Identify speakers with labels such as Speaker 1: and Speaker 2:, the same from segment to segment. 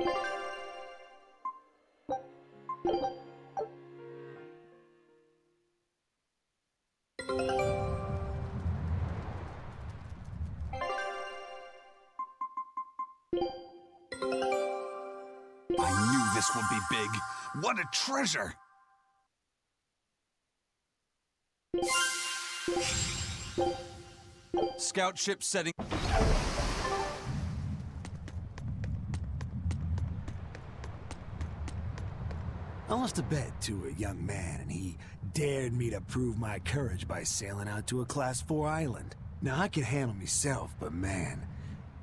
Speaker 1: I knew this would be big. What a treasure! Scout ship setting.
Speaker 2: I lost a bet to a young man, and he dared me to prove my courage by sailing out to a Class 4 island. Now, I can handle myself, but man,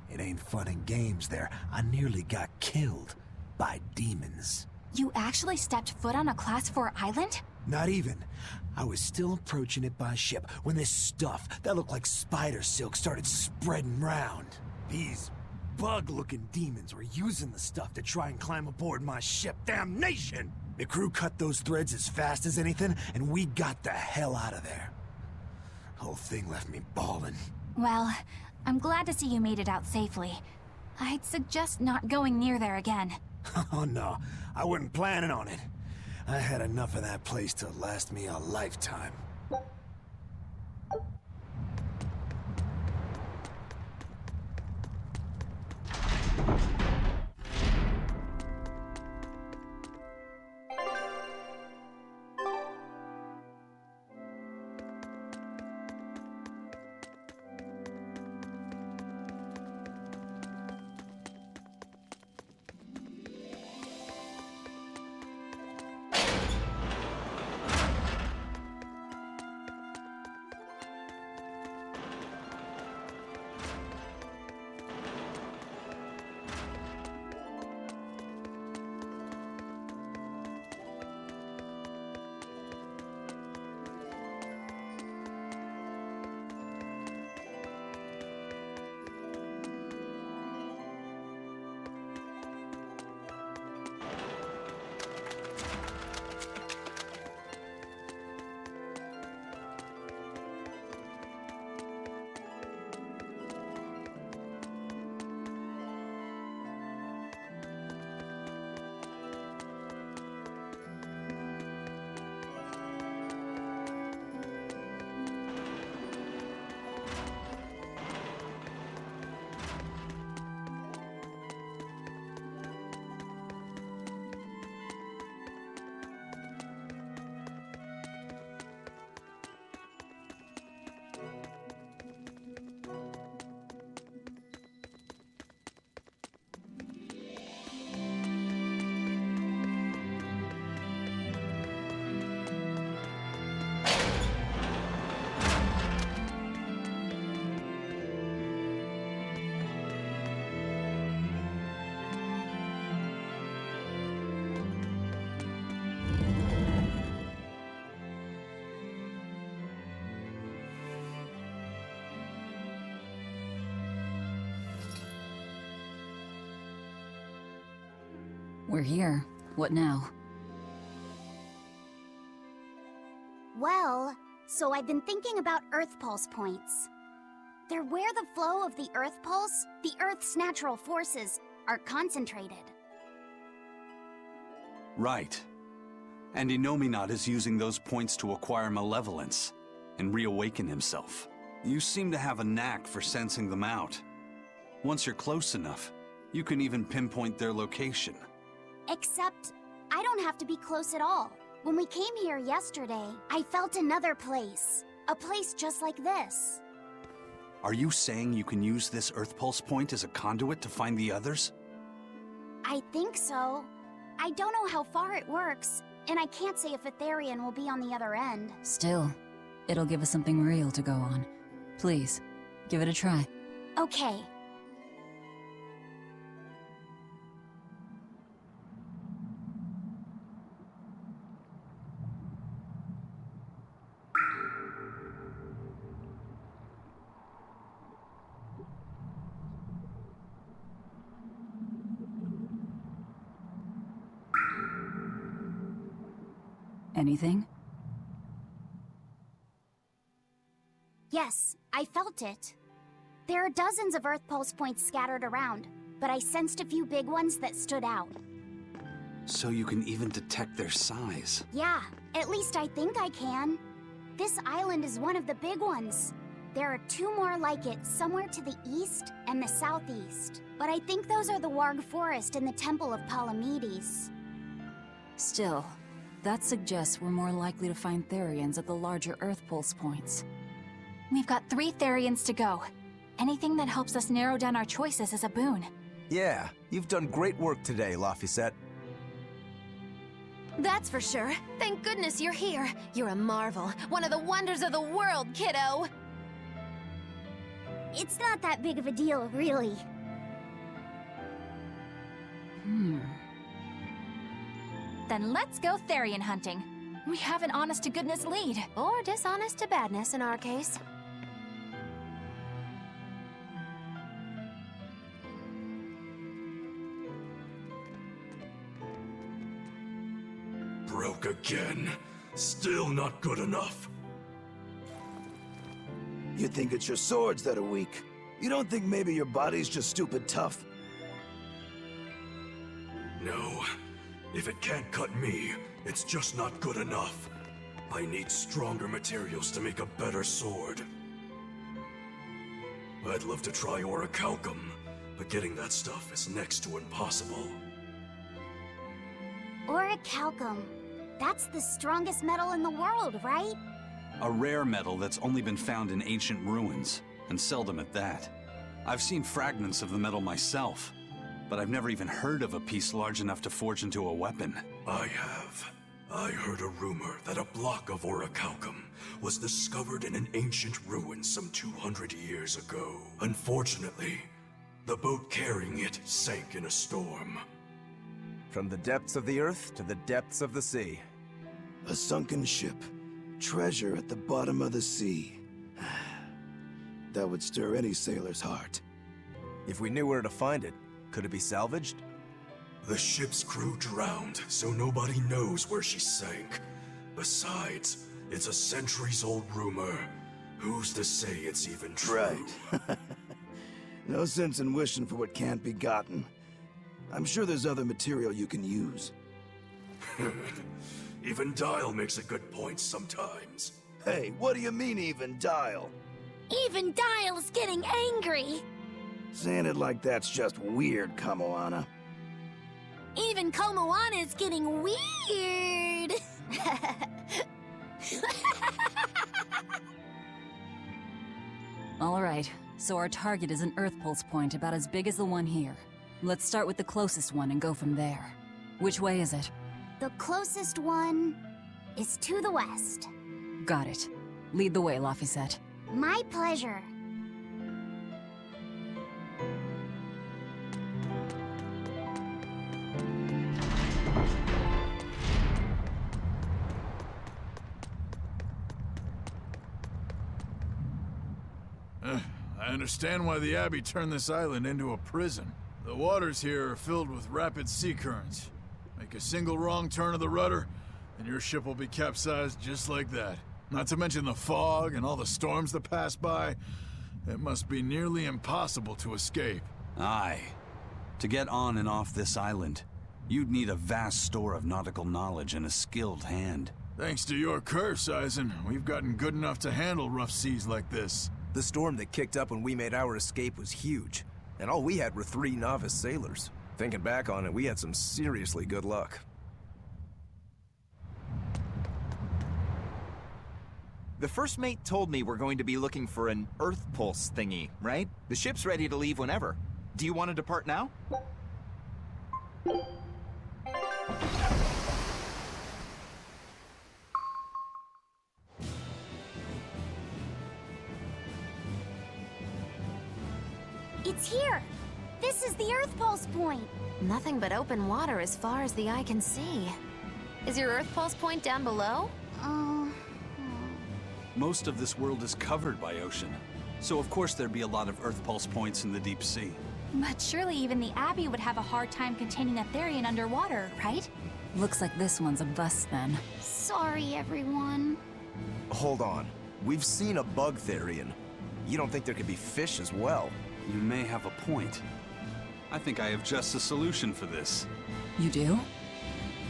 Speaker 2: it ain't fun and games there. I nearly got killed by demons.
Speaker 3: You actually stepped foot on a Class 4 island?
Speaker 2: Not even. I was still approaching it by ship when this stuff that looked like spider silk started spreading round. These bug-looking demons were using the stuff to try and climb aboard my ship. Damnation! The crew cut those threads as fast as anything, and we got the hell out of there. The whole thing left me bawling.
Speaker 3: Well, I'm glad to see you made it out safely. I'd suggest not going near there again.
Speaker 2: Oh no, I wasn't planning on it. I had enough of that place to last me a lifetime.
Speaker 4: We're here. What now?
Speaker 5: Well, so I've been thinking about Earth Pulse points. They're where the flow of the Earth Pulse, the Earth's natural forces, are concentrated.
Speaker 1: Right. And Inominat is using those points to acquire malevolence and reawaken himself. You seem to have a knack for sensing them out. Once you're close enough, you can even pinpoint their location.
Speaker 5: Except, I don't have to be close at all. When we came here yesterday, I felt another place. A place just like this.
Speaker 1: Are you saying you can use this Earth Pulse point as a conduit to find the others?
Speaker 5: I think so. I don't know how far it works, and I can't say if Etherian will be on the other end.
Speaker 4: Still, it'll give us something real to go on. Please, give it a try.
Speaker 5: Okay.
Speaker 4: Anything?
Speaker 5: Yes, I felt it. There are dozens of Earth Pulse points scattered around. but I sensed a few big ones that stood out.
Speaker 1: So you can even detect their size.
Speaker 5: Yeah, at least I think I can. This island is one of the big ones. There are 2 more like it somewhere to the east and the southeast. But I think those are the Warg Forest and the Temple of Palamedes.
Speaker 4: Still, that suggests we're more likely to find Therians at the larger Earth Pulse points.
Speaker 3: We've got 3 Therians to go. Anything that helps us narrow down our choices is a boon.
Speaker 2: Yeah, you've done great work today, Laphicet.
Speaker 6: That's for sure. Thank goodness you're here. You're a marvel. One of the wonders of the world, kiddo!
Speaker 5: It's not that big of a deal, really.
Speaker 3: Then let's go Therian hunting. We have an honest-to-goodness lead.
Speaker 6: Or dishonest to badness in our case.
Speaker 7: Broke again. Still not good enough.
Speaker 8: You think it's your swords that are weak? You don't think maybe your body's just stupid tough?
Speaker 7: No. If it can't cut me, it's just not good enough. I need stronger materials to make a better sword. I'd love to try orichalcum, but getting that stuff is next to impossible.
Speaker 5: Orichalcum. That's the strongest metal in the world, right?
Speaker 1: A rare metal that's only been found in ancient ruins, and seldom at that. I've seen fragments of the metal myself, but I've never even heard of a piece large enough to forge into a weapon.
Speaker 7: I have. I heard a rumor that a block of orichalcum was discovered in an ancient ruin some 200 years ago. Unfortunately, the boat carrying it sank in a storm.
Speaker 2: From the depths of the earth to the depths of the sea.
Speaker 8: A sunken ship. Treasure at the bottom of the sea. That would stir any sailor's heart.
Speaker 2: If we knew where to find it, could it be salvaged?
Speaker 7: The ship's crew drowned, so nobody knows where she sank. Besides, it's a centuries-old rumor. Who's to say it's even true?
Speaker 8: Right. No sense in wishing for what can't be gotten. I'm sure there's other material you can use.
Speaker 7: Even Dial makes a good point sometimes.
Speaker 8: Hey, what do you mean, even Dial?
Speaker 5: Even Dial's getting angry!
Speaker 8: Saying it like that's just weird, Kamoana.
Speaker 5: Even Komoana's getting weird!
Speaker 4: All right, so our target is an Earth Pulse point about as big as the one here. Let's start with the closest one and go from there. Which way is it?
Speaker 5: The closest one is to the west.
Speaker 4: Got it. Lead the way, Laphicet.
Speaker 5: My pleasure.
Speaker 9: I understand why the Abbey turned this island into a prison. The waters here are filled with rapid sea currents. Make a single wrong turn of the rudder, and your ship will be capsized just like that. Not to mention the fog and all the storms that pass by. It must be nearly impossible to escape.
Speaker 1: Aye. To get on and off this island, you'd need a vast store of nautical knowledge and a skilled hand.
Speaker 9: Thanks to your curse, Eisen, we've gotten good enough to handle rough seas like this.
Speaker 2: The storm that kicked up when we made our escape was huge, and all we had were 3 novice sailors. Thinking back on it, we had some seriously good luck.
Speaker 10: The first mate told me we're going to be looking for an Earth Pulse thingy, right? The ship's ready to leave whenever. Do you want to depart now?
Speaker 5: It's here! This is the Earth Pulse point!
Speaker 6: Nothing but open water as far as the eye can see. Is your Earth Pulse point down below?
Speaker 1: Most of this world is covered by ocean, so of course there'd be a lot of Earth Pulse points in the deep sea.
Speaker 3: But surely even the Abbey would have a hard time containing a Therian underwater, right?
Speaker 4: Looks like this one's a bust then.
Speaker 5: Sorry, everyone.
Speaker 2: Hold on. We've seen a bug Therian. You don't think there could be fish as well?
Speaker 1: You may have a point. I think I have just a solution for this.
Speaker 4: You do?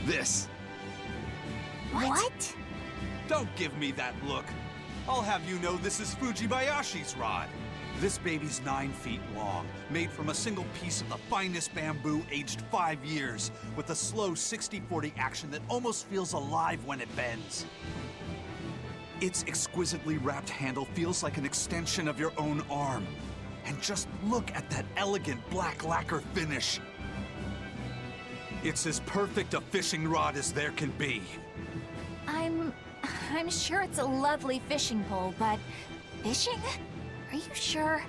Speaker 1: This.
Speaker 5: What?
Speaker 1: Don't give me that look. I'll have you know this is Fujibayashi's rod. This baby's 9 feet long, made from a single piece of the finest bamboo aged 5 years, with a slow 60-40 action that almost feels alive when it bends. Its exquisitely wrapped handle feels like an extension of your own arm. And just look at that elegant black lacquer finish. It's as perfect a fishing rod as there can be.
Speaker 3: I'm sure it's a lovely fishing pole, but fishing? Are you sure?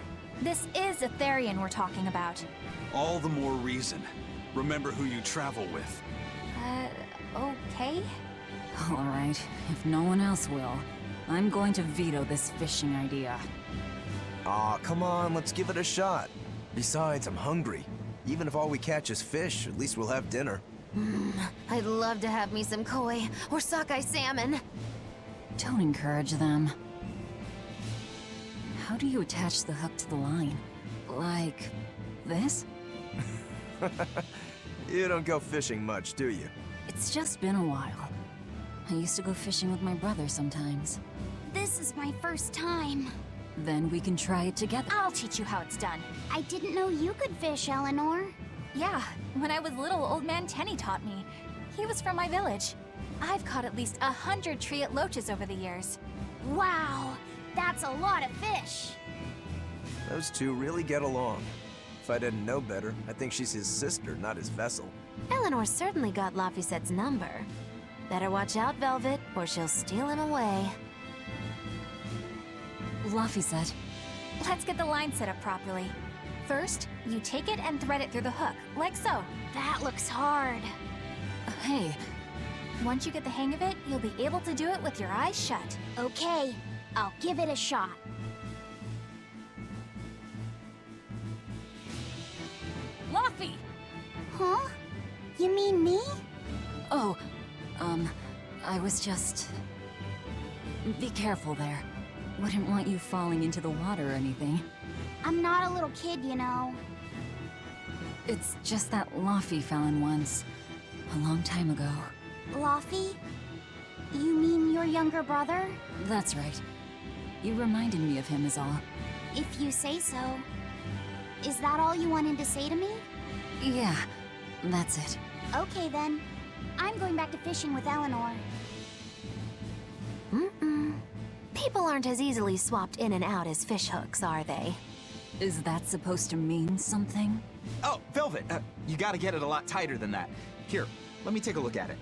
Speaker 3: This is a Therian we're talking about.
Speaker 1: All the more reason. Remember who you travel with.
Speaker 3: Okay?
Speaker 4: All right, if no one else will, I'm going to veto this fishing idea.
Speaker 11: Aw, come on, let's give it a shot. Besides, I'm hungry. Even if all we catch is fish, at least we'll have dinner.
Speaker 6: I'd love to have me some koi or sockeye salmon.
Speaker 4: Don't encourage them. How do you attach the hook to the line? Like this?
Speaker 11: You don't go fishing much, do you?
Speaker 4: It's just been a while. I used to go fishing with my brother sometimes.
Speaker 5: This is my first time.
Speaker 4: Then we can try it together.
Speaker 3: I'll teach you how it's done.
Speaker 5: I didn't know you could fish, Eleanor.
Speaker 3: Yeah, when I was little, Old Man Tenny taught me. He was from my village. I've caught at least 100 triot loaches over the years.
Speaker 5: Wow, that's a lot of fish.
Speaker 11: Those two really get along. If I didn't know better, I think she's his sister, not his vessel.
Speaker 6: Eleanor certainly got Lafisette's number. Better watch out, Velvet, or she'll steal him away.
Speaker 4: Lafisette.
Speaker 3: Let's get the line set up properly. First, you take it and thread it through the hook, like so.
Speaker 5: That looks hard.
Speaker 4: Hey.
Speaker 3: Once you get the hang of it, you'll be able to do it with your eyes shut.
Speaker 5: Okay, I'll give it a shot.
Speaker 4: Laffy!
Speaker 5: Huh? You mean me?
Speaker 4: Oh, I was just... Be careful there. Wouldn't want you falling into the water or anything.
Speaker 5: I'm not a little kid, you know.
Speaker 4: It's just that Laffy fell in once. A long time ago.
Speaker 5: Laffy? You mean your younger brother?
Speaker 4: That's right. You reminded me of him is all.
Speaker 5: If you say so. Is that all you wanted to say to me?
Speaker 4: Yeah, that's it.
Speaker 5: Okay then. I'm going back to fishing with Eleanor.
Speaker 6: People aren't as easily swapped in and out as fish hooks, are they?
Speaker 4: Is that supposed to mean something?
Speaker 10: Oh, Velvet, you gotta get it a lot tighter than that. Here, let me take a look at it.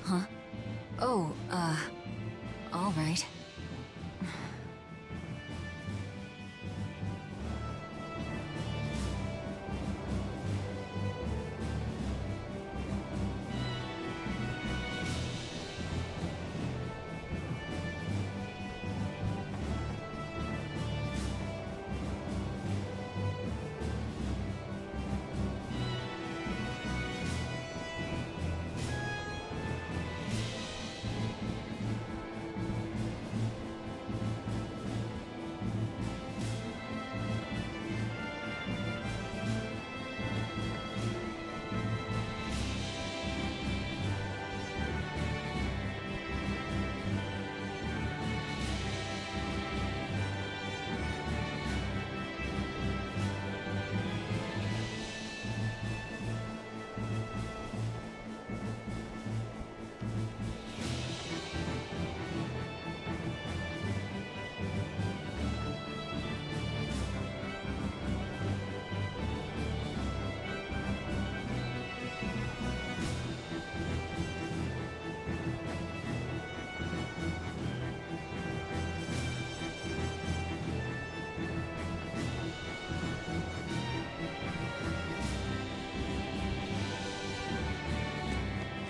Speaker 4: Huh? Oh, all right.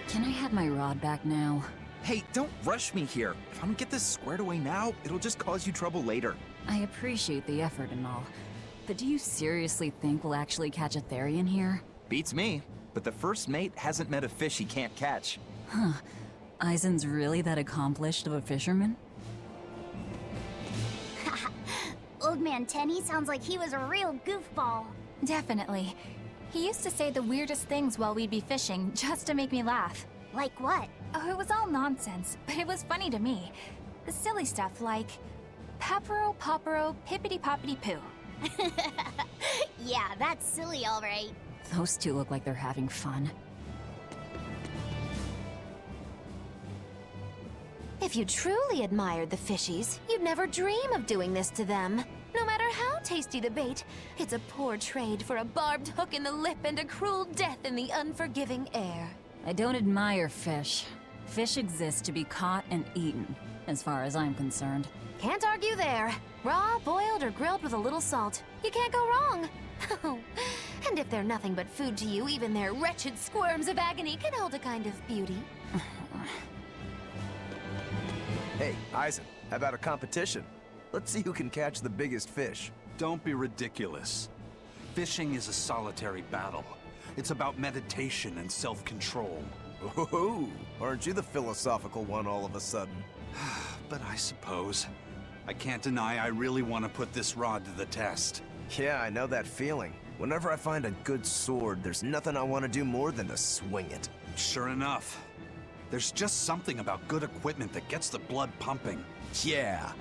Speaker 4: Can I have my rod back now?
Speaker 10: Hey, don't rush me here. If I don't get this squared away now, it'll just cause you trouble later.
Speaker 4: I appreciate the effort and all, but do you seriously think we'll actually catch a Therian here?
Speaker 10: Beats me, but the first mate hasn't met a fish he can't catch.
Speaker 4: Huh. Eisen's really that accomplished of a fisherman?
Speaker 5: Old Man Tenny sounds like he was a real goofball.
Speaker 3: Definitely. He used to say the weirdest things while we'd be fishing, just to make me laugh.
Speaker 5: Like what?
Speaker 3: Oh, it was all nonsense, but it was funny to me. Silly stuff like, Papero, Popero, Pippity-Poppity-Poo.
Speaker 5: Yeah, that's silly, all right.
Speaker 4: Those two look like they're having fun.
Speaker 6: If you truly admired the fishies, you'd never dream of doing this to them. No matter how tasty the bait, it's a poor trade for a barbed hook in the lip and a cruel death in the unforgiving air.
Speaker 4: I don't admire fish. Fish exist to be caught and eaten, as far as I'm concerned.
Speaker 6: Can't argue there. Raw, boiled, or grilled with a little salt. You can't go wrong. And if they're nothing but food to you, even their wretched squirms of agony can hold a kind of beauty.
Speaker 11: Hey, Eisen, how about a competition? Let's see who can catch the biggest fish.
Speaker 1: Don't be ridiculous. Fishing is a solitary battle. It's about meditation and self-control.
Speaker 11: Ooh, aren't you the philosophical one all of a sudden?
Speaker 1: But I suppose. I can't deny I really want to put this rod to the test.
Speaker 11: Yeah, I know that feeling. Whenever I find a good sword, there's nothing I want to do more than to swing it.
Speaker 1: Sure enough. There's just something about good equipment that gets the blood pumping.
Speaker 11: Yeah.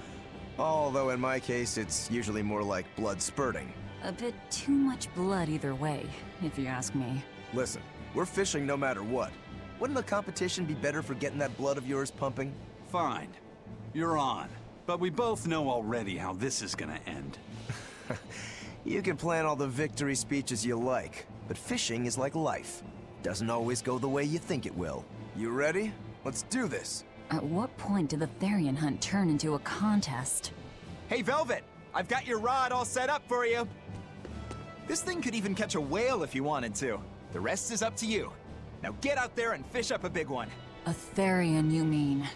Speaker 11: Although in my case, it's usually more like blood spurting.
Speaker 4: A bit too much blood either way, if you ask me.
Speaker 11: Listen, we're fishing no matter what. Wouldn't the competition be better for getting that blood of yours pumping?
Speaker 1: Fine. You're on. But we both know already how this is gonna end.
Speaker 11: You can plan all the victory speeches you like, but fishing is like life. Doesn't always go the way you think it will. You ready? Let's do this!
Speaker 4: At what point did the Therian hunt turn into a contest?
Speaker 10: Hey, Velvet! I've got your rod all set up for you! This thing could even catch a whale if you wanted to. The rest is up to you. Now get out there and fish up a big one.
Speaker 4: A Therian, you mean?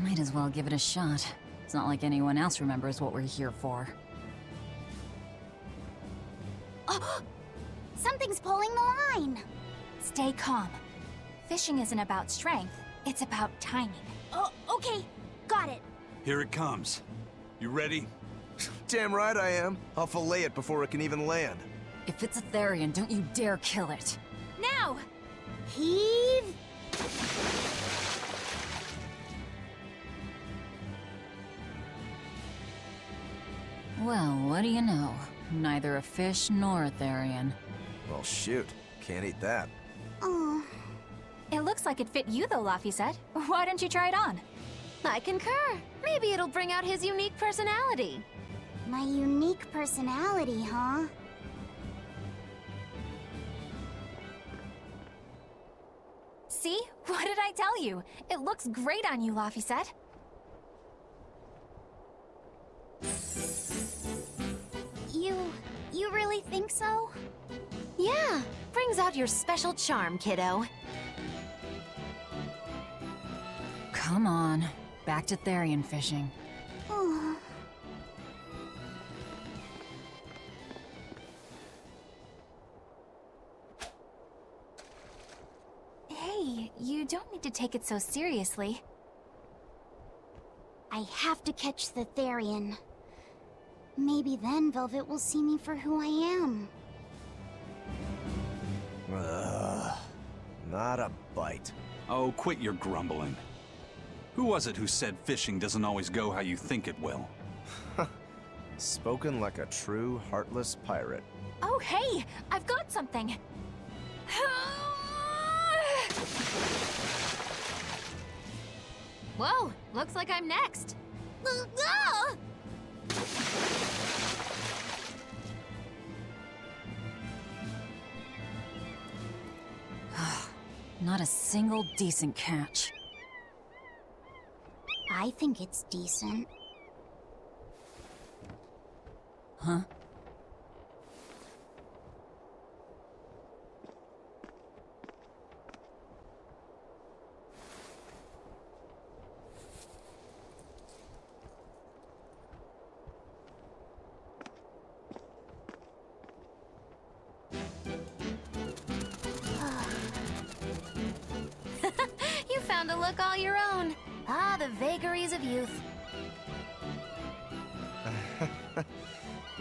Speaker 4: Might as well give it a shot. It's not like anyone else remembers what we're here for.
Speaker 5: Oh, something's pulling the line.
Speaker 3: Stay calm. Fishing isn't about strength, it's about timing.
Speaker 5: Oh, okay. Got it.
Speaker 1: Here it comes. You ready?
Speaker 11: Damn right I am. I'll fillet it before it can even land.
Speaker 4: If it's a Therian, don't you dare kill it.
Speaker 3: Now!
Speaker 5: Heave!
Speaker 4: Well, what do you know? Neither a fish nor a Therian.
Speaker 11: Well, shoot. Can't eat that.
Speaker 5: Oh.
Speaker 3: It looks like it fit you though, Laphicet. Why don't you try it on?
Speaker 6: I concur. Maybe it'll bring out his unique personality.
Speaker 5: My unique personality, huh?
Speaker 3: See? What did I tell you? It looks great on you, Laphicet.
Speaker 5: You really think so?
Speaker 6: Yeah, brings out your special charm, kiddo.
Speaker 4: Come on. Back to Therian fishing.
Speaker 5: Oh.
Speaker 3: Hey, you don't need to take it so seriously.
Speaker 5: I have to catch the Therian. Maybe then Velvet will see me for who I am.
Speaker 11: Not a bite.
Speaker 1: Oh, quit your grumbling. Who was it who said fishing doesn't always go how you think it will?
Speaker 11: Spoken like a true, heartless pirate.
Speaker 3: Oh, hey! I've got something!
Speaker 6: Whoa, looks like I'm next.
Speaker 4: Not a single decent catch.
Speaker 5: I think it's decent.
Speaker 4: Huh?
Speaker 6: You found a look all your own. Ah, the vagaries of youth.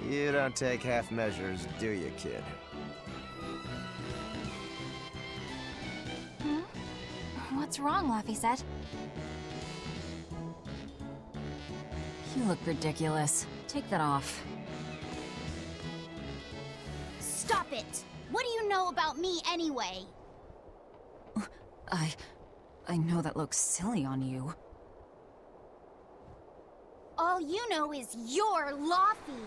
Speaker 11: You don't take half measures, do you, kid?
Speaker 3: What's wrong, Laphicet?
Speaker 4: You look ridiculous. Take that off.
Speaker 5: Stop it! What do you know about me anyway?
Speaker 4: I know that looks silly on you.
Speaker 5: All you know is you're Laffy.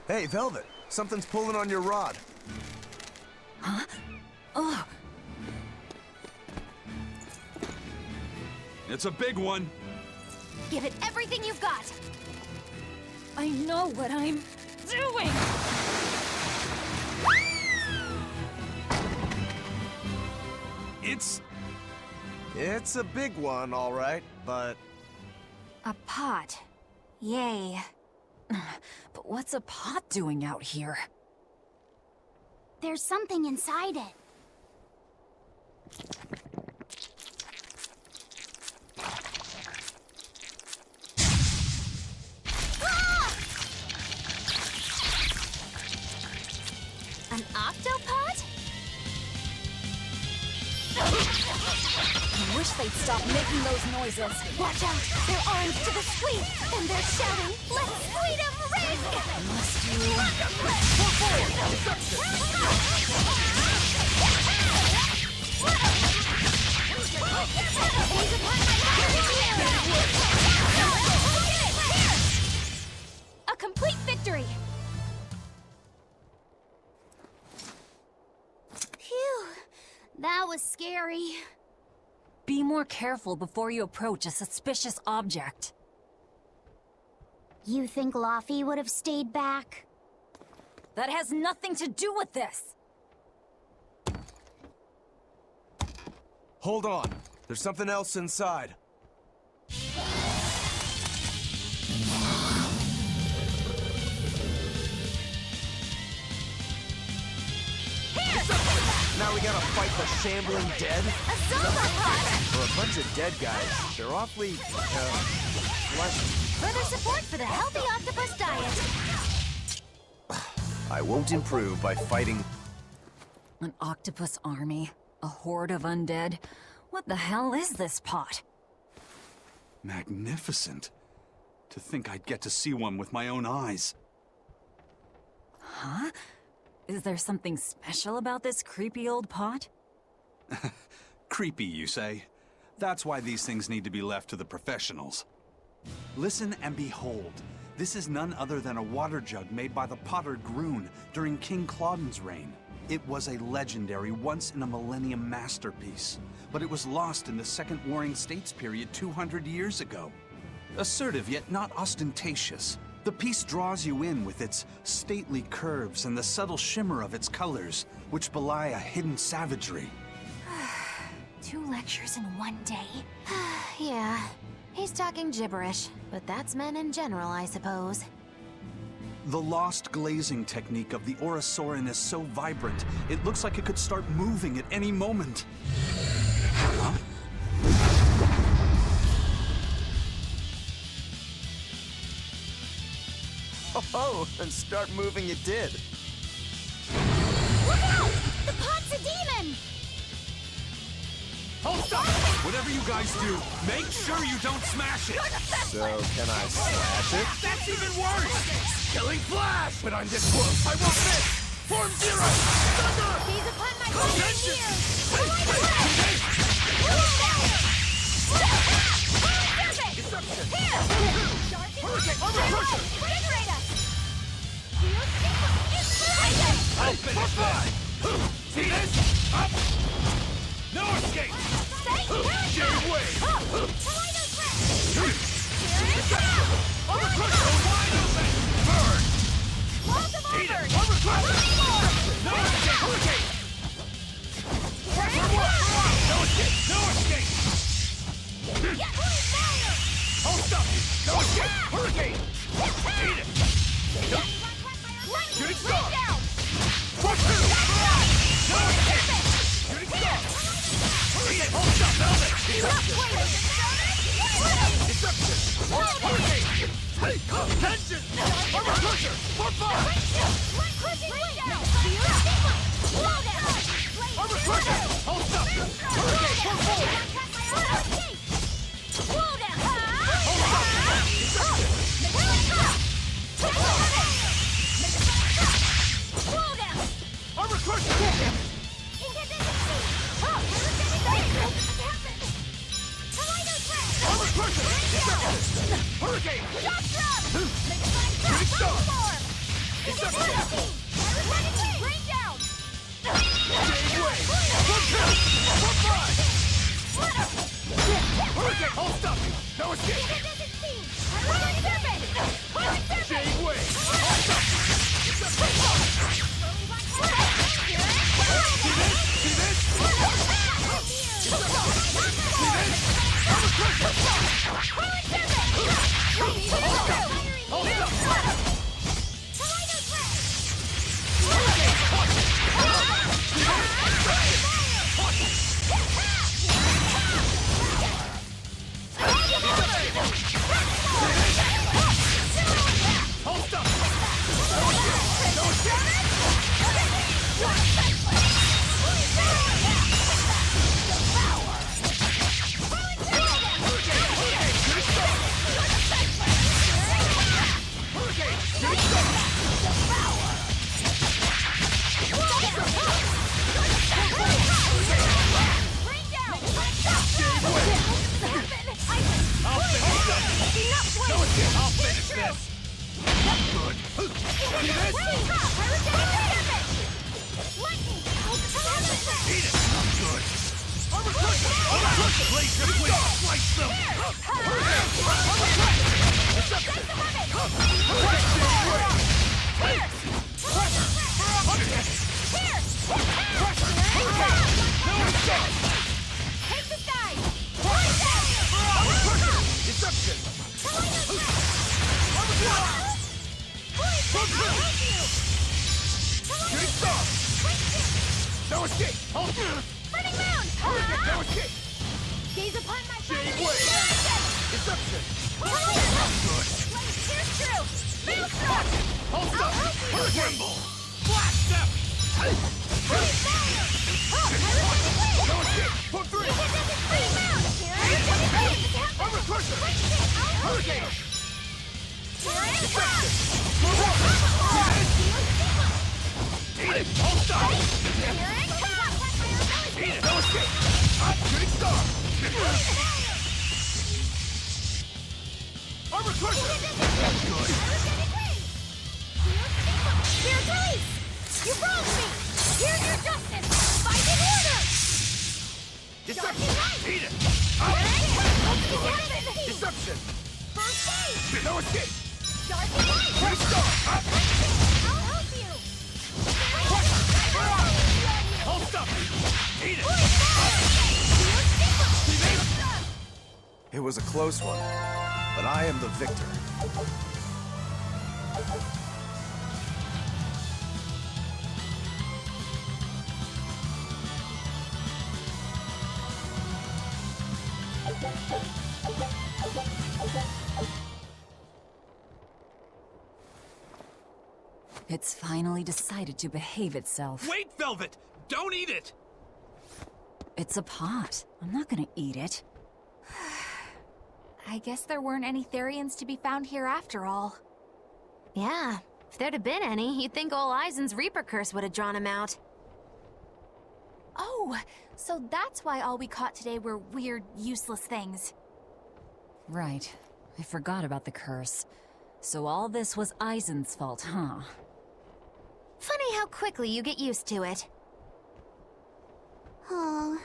Speaker 11: Hey, Velvet! Something's pulling on your rod.
Speaker 4: Huh? Oh!
Speaker 1: It's a big one.
Speaker 3: Give it everything you've got!
Speaker 4: I know what I'm doing!
Speaker 11: It's a big one, all right, but...
Speaker 3: A pot. Yay.
Speaker 4: But what's a pot doing out here?
Speaker 5: There's something inside it.
Speaker 3: An octopod?
Speaker 4: I wish they'd stop making those noises.
Speaker 3: Watch out! They're armed to the squeak! And they're shouting, "Let's freedom ring!"
Speaker 4: Must you...
Speaker 3: A complete victory!
Speaker 5: Phew, that was scary.
Speaker 4: Be more careful before you approach a suspicious object.
Speaker 5: You think Laffy would have stayed back?
Speaker 4: That has nothing to do with this!
Speaker 11: Hold on. There's something else inside. Now we gotta fight the shambling dead?
Speaker 3: A Zomba-Pot!
Speaker 11: For a bunch of dead guys, they're awfully, fleshy.
Speaker 3: Further support for the healthy octopus diet!
Speaker 11: I won't improve by fighting...
Speaker 4: An octopus army? A horde of undead? What the hell is this pot?
Speaker 1: Magnificent. To think I'd get to see one with my own eyes.
Speaker 4: Huh? Is there something special about this creepy old pot?
Speaker 1: Creepy, you say? That's why these things need to be left to the professionals. Listen and behold. This is none other than a water jug made by the potter Groon during King Clauden's reign. It was a legendary, once-in-a-millennium masterpiece, but it was lost in the Second Warring States period 200 years ago. Assertive yet not ostentatious, the piece draws you in with its stately curves and the subtle shimmer of its colors, which belie a hidden savagery.
Speaker 3: 2 lectures in one day?
Speaker 6: Yeah, he's talking gibberish, but that's men in general, I suppose.
Speaker 1: The lost glazing technique of the Orosaurin is so vibrant, it looks like it could start moving at any moment. Huh?
Speaker 11: Oh, and start moving it did.
Speaker 5: Look out! The pot's a demon!
Speaker 1: Oh, stop! Whatever you guys do, make sure you don't smash it!
Speaker 11: So, can I smash it?
Speaker 1: That's even worse! Killing Flash! But I'm this close, I won't miss! Form Zero! Thunder!
Speaker 3: He's upon my golden ears!
Speaker 1: I'll finish this! See this? Up! No escape! Jade Wave! Overcrusher wide open! Burn! Eat it! Overcrusher! No escape! Hurricane! No escape! No escape! Hold stop! No escape! Hurricane! Eat it! Shooting star! Crush through! No escape! Shooting star! Eat it! Hold
Speaker 11: It was a close one, but I am the victor.
Speaker 4: It's finally decided to behave itself.
Speaker 12: Wait, Velvet! Don't eat it!
Speaker 4: It's a pot. I'm not gonna eat it.
Speaker 3: I guess there weren't any Therians to be found here after all.
Speaker 6: Yeah, if there'd have been any, you'd think ol' Eisen's Reaper curse would have drawn him out.
Speaker 3: Oh, so that's why all we caught today were weird, useless things.
Speaker 4: Right. I forgot about the curse. So all this was Eisen's fault, huh?
Speaker 6: Funny how quickly you get used to it.
Speaker 5: Oh,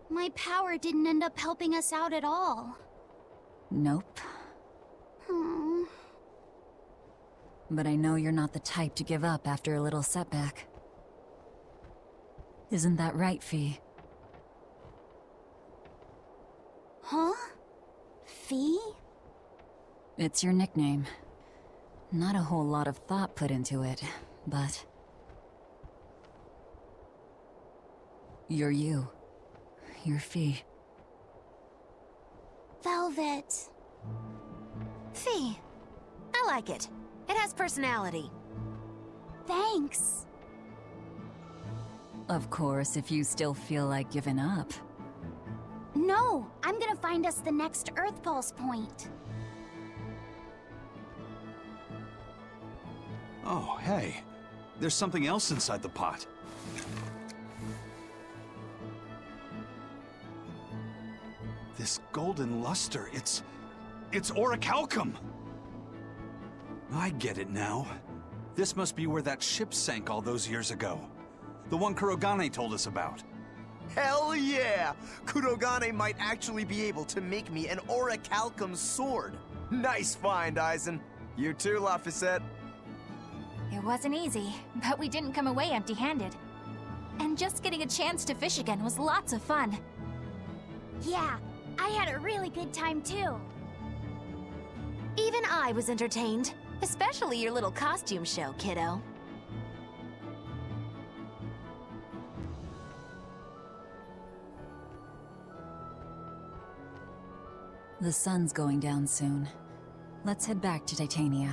Speaker 5: my power didn't end up helping us out at all.
Speaker 4: Nope.
Speaker 5: Hmm.
Speaker 4: But I know you're not the type to give up after a little setback. Isn't that right, Fee?
Speaker 5: Huh? Fee?
Speaker 4: It's your nickname. Not a whole lot of thought put into it, but... you're you. You're Fee.
Speaker 5: Velvet.
Speaker 6: Fee. I like it. It has personality.
Speaker 5: Thanks.
Speaker 4: Of course, if you still feel like giving up.
Speaker 5: No, I'm gonna find us the next Earth Pulse point.
Speaker 1: Oh, hey. There's something else inside the pot. This golden luster, it's orichalcum! I get it now. This must be where that ship sank all those years ago. The one Kurogane told us about.
Speaker 11: Hell yeah! Kurogane might actually be able to make me an orichalcum sword. Nice find, Aizen. You too, Laphicet.
Speaker 3: It wasn't easy, but we didn't come away empty-handed. And just getting a chance to fish again was lots of fun.
Speaker 5: Yeah, I had a really good time too.
Speaker 6: Even I was entertained. Especially your little costume show, kiddo.
Speaker 4: The sun's going down soon. Let's head back to Titania.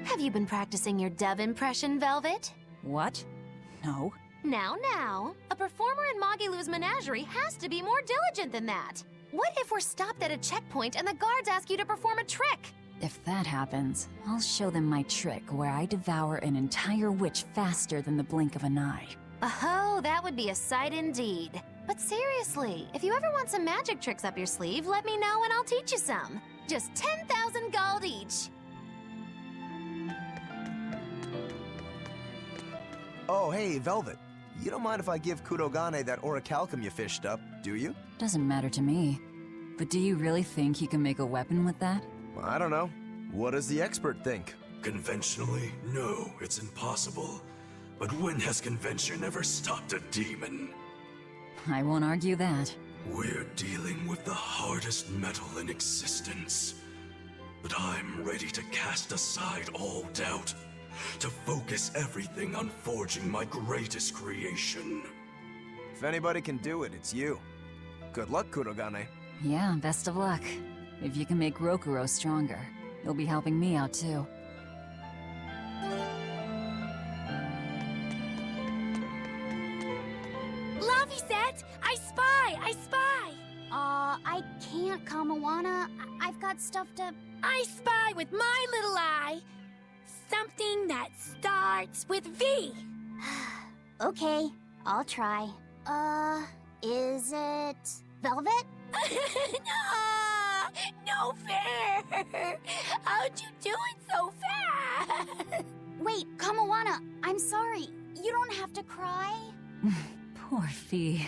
Speaker 6: Have you been practicing your dove impression, Velvet?
Speaker 4: What? No.
Speaker 6: Now, a performer in Magilou's menagerie has to be more diligent than that. What if we're stopped at a checkpoint and the guards ask you to perform a trick?
Speaker 4: If that happens, I'll show them my trick where I devour an entire witch faster than the blink of an eye.
Speaker 6: Oh, that would be a sight indeed. But seriously, if you ever want some magic tricks up your sleeve, let me know and I'll teach you some. Just 10,000 gold each.
Speaker 11: Oh, hey, Velvet. You don't mind if I give Kurogane that orichalcum you fished up, do you?
Speaker 4: Doesn't matter to me. But do you really think you can make a weapon with that?
Speaker 11: Well, I don't know. What does the expert think?
Speaker 7: Conventionally, no, it's impossible. But when has convention ever stopped a demon?
Speaker 4: I won't argue that.
Speaker 7: We're dealing with the hardest metal in existence. But I'm ready to cast aside all doubt, to focus everything on forging my greatest creation.
Speaker 11: If anybody can do it, it's you. Good luck, Kurogane.
Speaker 4: Yeah, best of luck. If you can make Rokuro stronger, you'll be helping me out too.
Speaker 5: Laphicet! I spy! I can't, Kamawana. I've got stuff to...
Speaker 13: I spy with my little eye. Something that starts with V.
Speaker 5: Okay, I'll try. Is it... Velvet?
Speaker 13: No fair. How'd you do it so fast?
Speaker 5: Wait, Kamawana, I'm sorry. You don't have to cry.
Speaker 4: Poor Fee.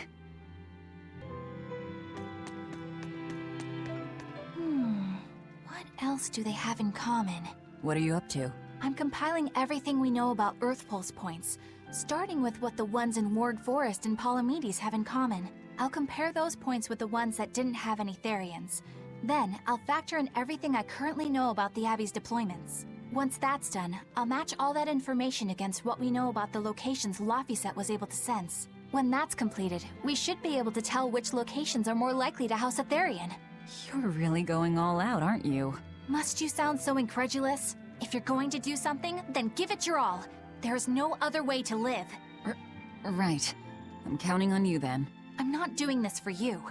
Speaker 3: What else do they have in common?
Speaker 4: What are you up to?
Speaker 3: I'm compiling everything we know about Earth Pulse points, starting with what the ones in Ward Forest and Palamedes have in common. I'll compare those points with the ones that didn't have any Therians. Then, I'll factor in everything I currently know about the Abbey's deployments. Once that's done, I'll match all that information against what we know about the locations Laphicet was able to sense. When that's completed, we should be able to tell which locations are more likely to house a Therian.
Speaker 4: You're really going all out, aren't you?
Speaker 3: Must you sound so incredulous? If you're going to do something, then give it your all. There's no other way to live.
Speaker 4: Right. I'm counting on you then.
Speaker 3: I'm not doing this for you.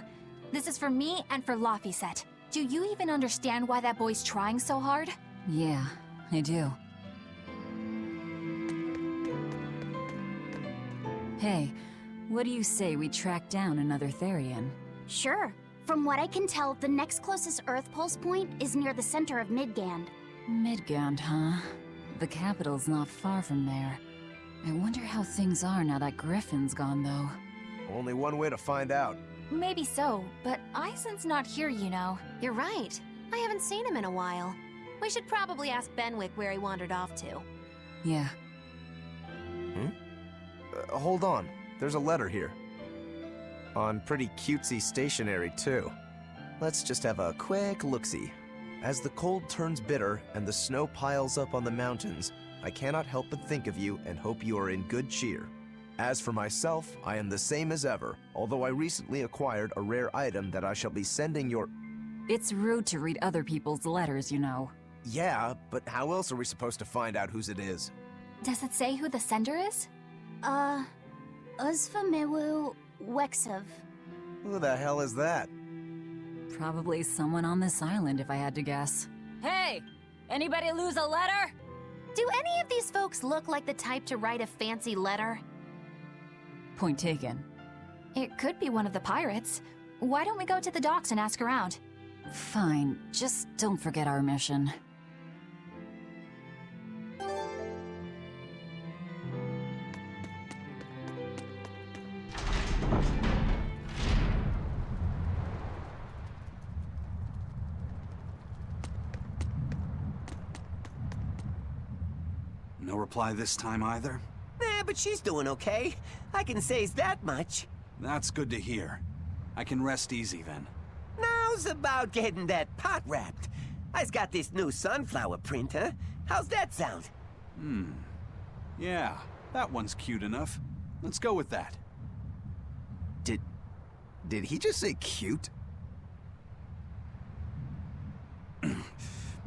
Speaker 3: This is for me and for Laphicet. Do you even understand why that boy's trying so hard?
Speaker 4: Yeah, I do. Hey, what do you say we track down another Therian?
Speaker 5: Sure. From what I can tell, the next closest Earth pulse point is near the center of Midgand.
Speaker 4: Midgand, huh? The capital's not far from there. I wonder how things are now that Griffin's gone, though.
Speaker 11: Only one way to find out.
Speaker 3: Maybe so, but Eisen's not here, you know.
Speaker 6: You're right. I haven't seen him in a while. We should probably ask Benwick where he wandered off to.
Speaker 4: Yeah.
Speaker 11: Hold on. There's a letter here. On pretty cutesy stationery, too. Let's just have a quick look-see. As the cold turns bitter and the snow piles up on the mountains, I cannot help but think of you and hope you are in good cheer. As for myself, I am the same as ever, although I recently acquired a rare item that I shall be sending your...
Speaker 4: It's rude to read other people's letters, you know.
Speaker 11: Yeah, but how else are we supposed to find out whose it is?
Speaker 3: Does it say who the sender is?
Speaker 5: Uzfamewu Wexov.
Speaker 11: Who the hell is that?
Speaker 4: Probably someone on this island, if I had to guess. Hey! Anybody lose a letter?
Speaker 6: Do any of these folks look like the type to write a fancy letter?
Speaker 4: Point taken.
Speaker 3: It could be one of the pirates. Why don't we go to the docks and ask around?
Speaker 4: Fine, just don't forget our mission.
Speaker 1: No reply this time either?
Speaker 14: But she's doing okay. I can say's that much.
Speaker 1: That's good to hear. I can rest easy then.
Speaker 14: Now's about getting that pot wrapped. I's got this new sunflower printer. How's that sound?
Speaker 1: Yeah, that one's cute enough. Let's go with that.
Speaker 11: Did he just say cute?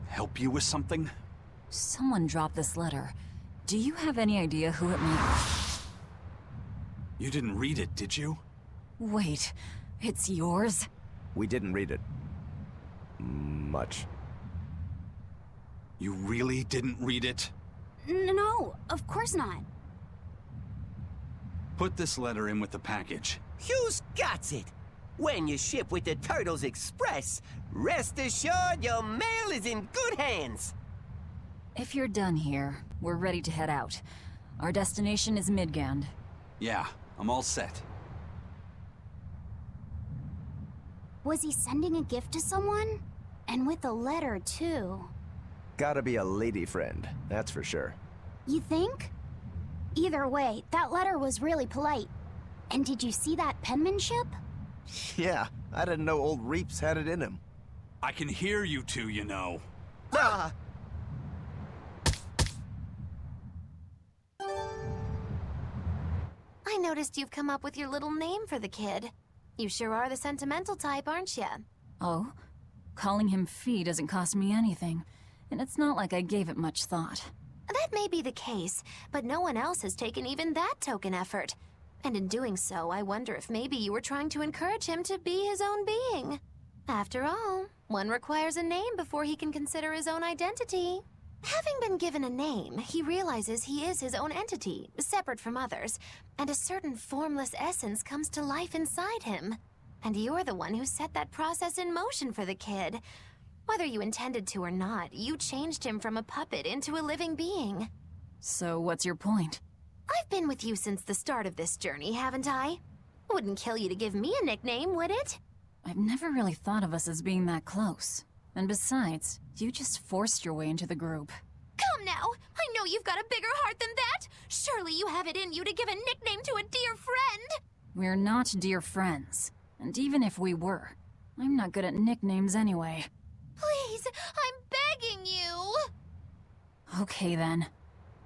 Speaker 1: Help you with something?
Speaker 4: Someone dropped this letter. Do you have any idea who it may...
Speaker 1: You didn't read it, did you?
Speaker 4: Wait, it's yours?
Speaker 11: We didn't read it. Much.
Speaker 1: You really didn't read it?
Speaker 5: No, of course not.
Speaker 1: Put this letter in with the package.
Speaker 14: Who's got it? When you ship with the Turtles Express, rest assured your mail is in good hands.
Speaker 4: If you're done here, we're ready to head out. Our destination is Midgand.
Speaker 1: Yeah, I'm all set.
Speaker 5: Was he sending a gift to someone? And with a letter, too.
Speaker 11: Gotta be a lady friend, that's for sure.
Speaker 5: You think? Either way, that letter was really polite. And did you see that penmanship?
Speaker 11: Yeah, I didn't know old Reeps had it in him.
Speaker 1: I can hear you two, you know.
Speaker 14: Ah!
Speaker 6: I noticed you've come up with your little name for the kid. You sure are the sentimental type, aren't you?
Speaker 4: Oh? Calling him Fee doesn't cost me anything, and it's not like I gave it much thought.
Speaker 6: That may be the case, but no one else has taken even that token effort. And in doing so, I wonder if maybe you were trying to encourage him to be his own being. After all, one requires a name before he can consider his own identity. Having been given a name, he realizes he is his own entity, separate from others, and a certain formless essence comes to life inside him. And you're the one who set that process in motion for the kid. Whether you intended to or not, you changed him from a puppet into a living being.
Speaker 4: So what's your point?
Speaker 6: I've been with you since the start of this journey, haven't I? Wouldn't kill you to give me a nickname, would it?
Speaker 4: I've never really thought of us as being that close. And besides, you just forced your way into the group.
Speaker 6: Come now! I know you've got a bigger heart than that! Surely you have it in you to give a nickname to a dear friend!
Speaker 4: We're not dear friends. And even if we were, I'm not good at nicknames anyway.
Speaker 6: Please, I'm begging you!
Speaker 4: Okay then.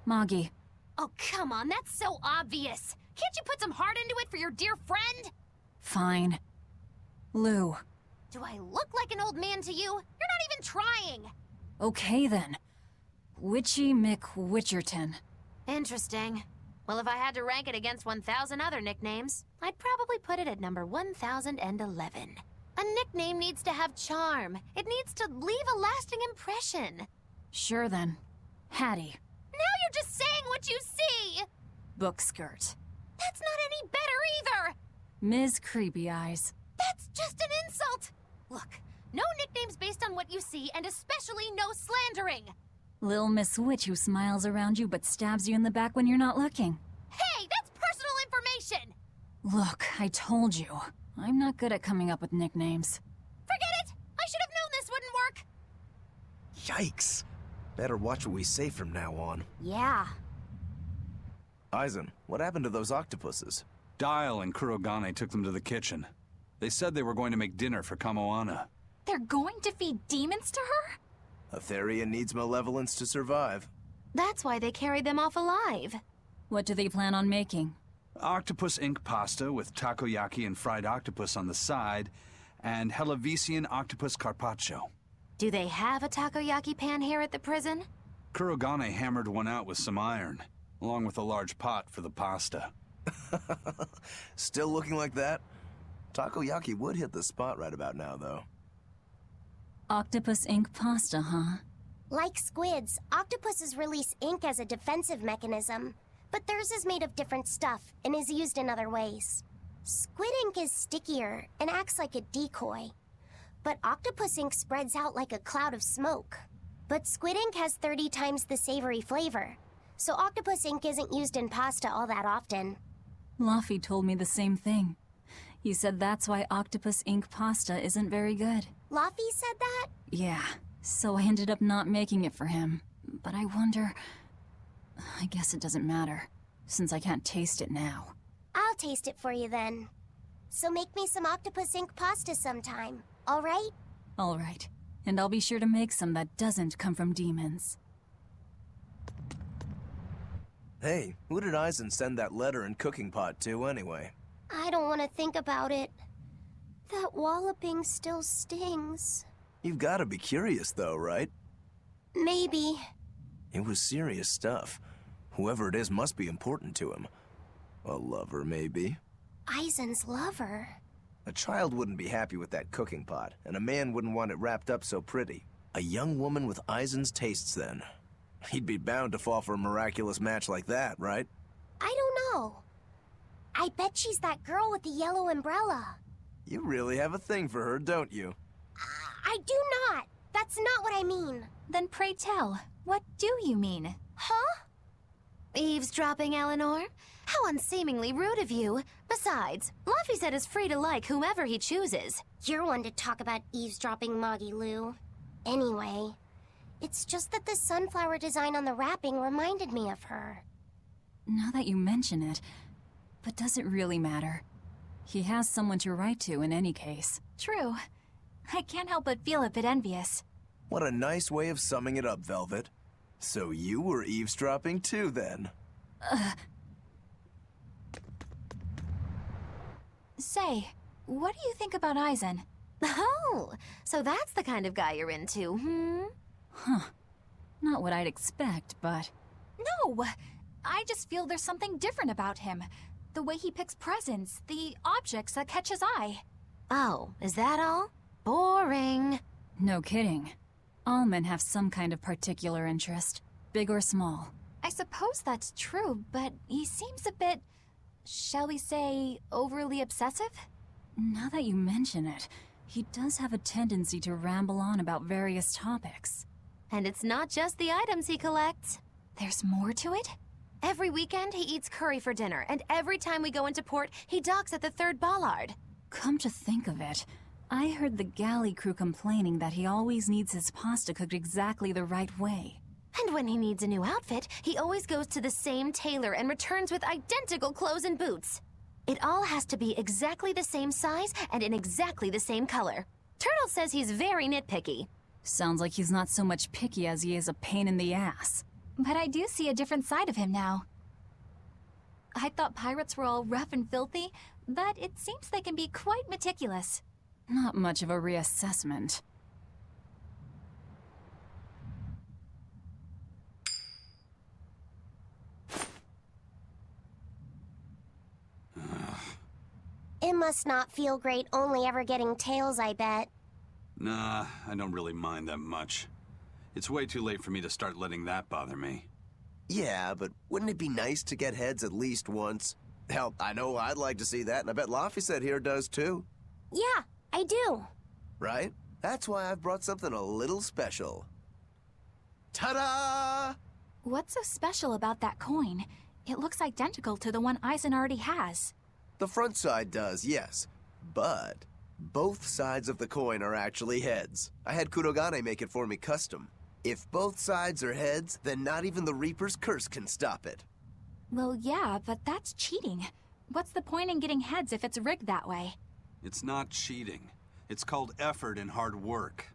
Speaker 4: Moggy.
Speaker 6: Oh, come on, that's so obvious! Can't you put some heart into it for your dear friend?
Speaker 4: Fine. Lou.
Speaker 6: Do I look like an old man to you? You're not even trying!
Speaker 4: Okay then. Witchy McWitcherton.
Speaker 6: Interesting. Well, if I had to rank it against 1,000 other nicknames, I'd probably put it at number 1,011. A nickname needs to have charm. It needs to leave a lasting impression.
Speaker 4: Sure then. Hattie.
Speaker 6: Now you're just saying what you see!
Speaker 4: Book skirt.
Speaker 6: That's not any better either!
Speaker 4: Ms. Creepy Eyes.
Speaker 6: That's just an insult! Look, no nicknames based on what you see, and especially no slandering!
Speaker 4: Lil Miss Witch who smiles around you but stabs you in the back when you're not looking.
Speaker 6: Hey, that's personal information!
Speaker 4: Look, I told you. I'm not good at coming up with nicknames.
Speaker 6: Forget it! I should have known this wouldn't work!
Speaker 11: Yikes. Better watch what we say from now on.
Speaker 5: Yeah.
Speaker 11: Aizen, what happened to those octopuses?
Speaker 1: Dial and Kurogane took them to the kitchen. They said they were going to make dinner for Kamoana.
Speaker 3: They're going to feed demons to her?
Speaker 11: Etheria needs malevolence to survive.
Speaker 6: That's why they carried them off alive.
Speaker 4: What do they plan on making?
Speaker 1: Octopus ink pasta with takoyaki and fried octopus on the side, and Hellavesian octopus carpaccio.
Speaker 6: Do they have a takoyaki pan here at the prison?
Speaker 1: Kurogane hammered one out with some iron, along with a large pot for the pasta.
Speaker 11: Still looking like that? Takoyaki would hit the spot right about now, though.
Speaker 4: Octopus ink pasta, huh?
Speaker 5: Like squids, octopuses release ink as a defensive mechanism, but theirs is made of different stuff and is used in other ways. Squid ink is stickier and acts like a decoy, but octopus ink spreads out like a cloud of smoke. But squid ink has 30 times the savory flavor, so octopus ink isn't used in pasta all that often.
Speaker 4: Luffy told me the same thing. He said that's why octopus ink pasta isn't very good.
Speaker 5: Luffy said that?
Speaker 4: Yeah, so I ended up not making it for him. But I wonder... I guess it doesn't matter, since I can't taste it now.
Speaker 5: I'll taste it for you then. So make me some octopus ink pasta sometime, all right?
Speaker 4: All right. And I'll be sure to make some that doesn't come from demons.
Speaker 11: Hey, who did Aizen send that letter and cooking pot to, anyway?
Speaker 5: I don't want to think about it. That walloping still stings.
Speaker 11: You've got to be curious, though, right?
Speaker 5: Maybe.
Speaker 11: It was serious stuff. Whoever it is must be important to him. A lover, maybe.
Speaker 5: Aizen's lover.
Speaker 11: A child wouldn't be happy with that cooking pot, and a man wouldn't want it wrapped up so pretty. A young woman with Aizen's tastes, then. He'd be bound to fall for a miraculous match like that, right?
Speaker 5: I don't know. I bet she's that girl with the yellow umbrella.
Speaker 11: You really have a thing for her, don't you?
Speaker 5: I do not. That's not what I mean.
Speaker 3: Then pray tell, what do you mean?
Speaker 6: Huh? Eavesdropping, Eleanor? How unseemingly rude of you. Besides, Luffy said is free to like whomever he chooses.
Speaker 5: You're one to talk about eavesdropping, Moggy Lou. Anyway, it's just that the sunflower design on the wrapping reminded me of her.
Speaker 4: Now that you mention it, but does it really matter? He has someone to write to in any case.
Speaker 3: True. I can't help but feel a bit envious.
Speaker 11: What a nice way of summing it up, Velvet. So you were eavesdropping too, then?
Speaker 3: Say, what do you think about Aizen?
Speaker 6: Oh, so that's the kind of guy you're into, hmm?
Speaker 4: Huh. Not what I'd expect, but...
Speaker 3: No! I just feel there's something different about him. The way he picks presents, the objects that catch his eye.
Speaker 6: Oh, is that all? Boring.
Speaker 4: No kidding. All men have some kind of particular interest, big or small.
Speaker 3: I suppose that's true, but he seems a bit, shall we say, overly obsessive?
Speaker 4: Now that you mention it, he does have a tendency to ramble on about various topics.
Speaker 6: And it's not just the items he collects.
Speaker 3: There's more to it?
Speaker 6: Every weekend, he eats curry for dinner, and every time we go into port, he docks at the 3rd bollard.
Speaker 4: Come to think of it, I heard the galley crew complaining that he always needs his pasta cooked exactly the right way.
Speaker 6: And when he needs a new outfit, he always goes to the same tailor and returns with identical clothes and boots. It all has to be exactly the same size and in exactly the same color. Turtle says he's very nitpicky.
Speaker 4: Sounds like he's not so much picky as he is a pain in the ass.
Speaker 3: But I do see a different side of him now. I thought pirates were all rough and filthy, but it seems they can be quite meticulous.
Speaker 4: Not much of a reassessment.
Speaker 5: It must not feel great only ever getting tails, I bet.
Speaker 1: Nah, I don't really mind that much. It's way too late for me to start letting that bother me.
Speaker 11: Yeah, but wouldn't it be nice to get heads at least once? Hell, I know I'd like to see that, and I bet Laphicet here does too.
Speaker 5: Yeah, I do.
Speaker 11: Right? That's why I've brought something a little special. Ta-da!
Speaker 3: What's so special about that coin? It looks identical to the one Eisen already has.
Speaker 11: The front side does, yes. But both sides of the coin are actually heads. I had Kurogane make it for me custom. If both sides are heads, then not even the Reaper's curse can stop it.
Speaker 3: Well, yeah, but that's cheating. What's the point in getting heads if it's rigged that way?
Speaker 1: It's not cheating. It's called effort and hard work.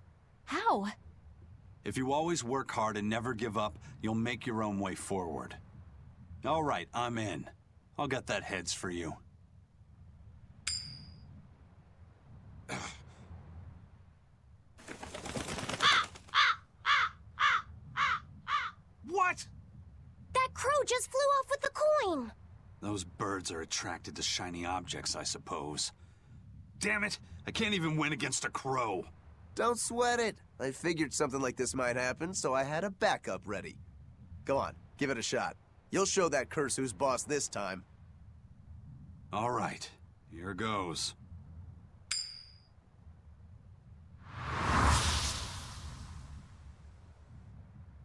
Speaker 3: How?
Speaker 1: If you always work hard and never give up, you'll make your own way forward. All right, I'm in. I'll get that heads for you.
Speaker 12: What?
Speaker 5: That crow just flew off with the coin!
Speaker 1: Those birds are attracted to shiny objects, I suppose. Damn it! I can't even win against a crow.
Speaker 11: Don't sweat it. I figured something like this might happen, so I had a backup ready. Go on, give it a shot. You'll show that curse who's boss this time.
Speaker 1: All right, here goes.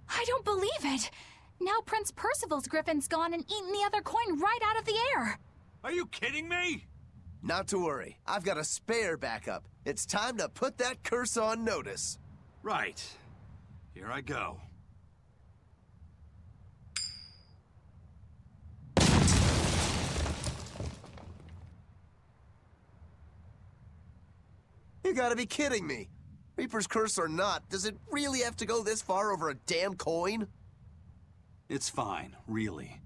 Speaker 3: I don't believe it! Now Prince Percival's griffin's gone and eaten the other coin right out of the air!
Speaker 12: Are you kidding me?
Speaker 11: Not to worry. I've got a spare backup. It's time to put that curse on notice.
Speaker 1: Right. Here I go.
Speaker 11: You gotta be kidding me. Reaper's curse or not, does it really have to go this far over a damn coin?
Speaker 1: It's fine, really.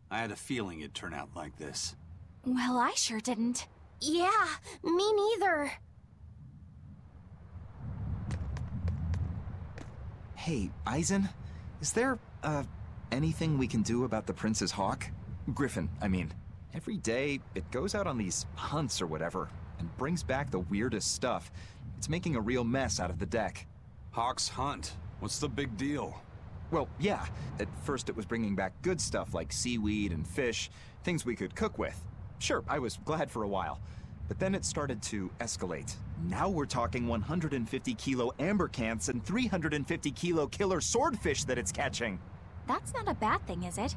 Speaker 1: I had a feeling it'd turn out like this.
Speaker 3: Well, I sure didn't.
Speaker 5: Yeah, me neither.
Speaker 10: Hey, Eisen, is there, anything we can do about the Prince's hawk? Griffin, I mean. Every day, it goes out on these hunts or whatever, and brings back the weirdest stuff. It's making a real mess out of the deck.
Speaker 1: Hawk's hunt? What's the big deal?
Speaker 10: Well, yeah. At first it was bringing back good stuff like seaweed and fish, things we could cook with. Sure, I was glad for a while. But then it started to escalate. Now we're talking 150 kilo ambercants and 350 kilo killer swordfish that it's catching.
Speaker 3: That's not a bad thing, is it?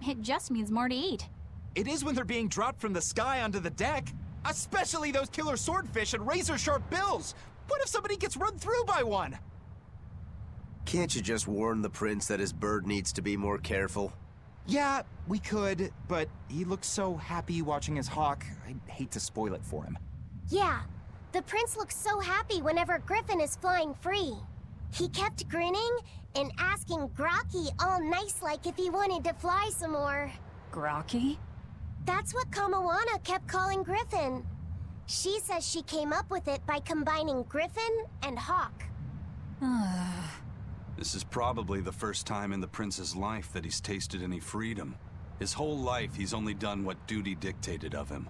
Speaker 3: It just means more to eat.
Speaker 10: It is when they're being dropped from the sky onto the deck. Especially those killer swordfish and razor-sharp bills. What if somebody gets run through by one?
Speaker 11: Can't you just warn the prince that his bird needs to be more careful?
Speaker 10: Yeah, we could, but he looks so happy watching his hawk. I'd hate to spoil it for him.
Speaker 5: Yeah, the prince looks so happy whenever Griffin is flying free. He kept grinning and asking Grocky all nice-like if he wanted to fly some more.
Speaker 4: Grocky?
Speaker 5: That's what Kamawana kept calling Griffin. She says she came up with it by combining Griffin and Hawk.
Speaker 1: This is probably the first time in the prince's life that he's tasted any freedom. His whole life, he's only done what duty dictated of him.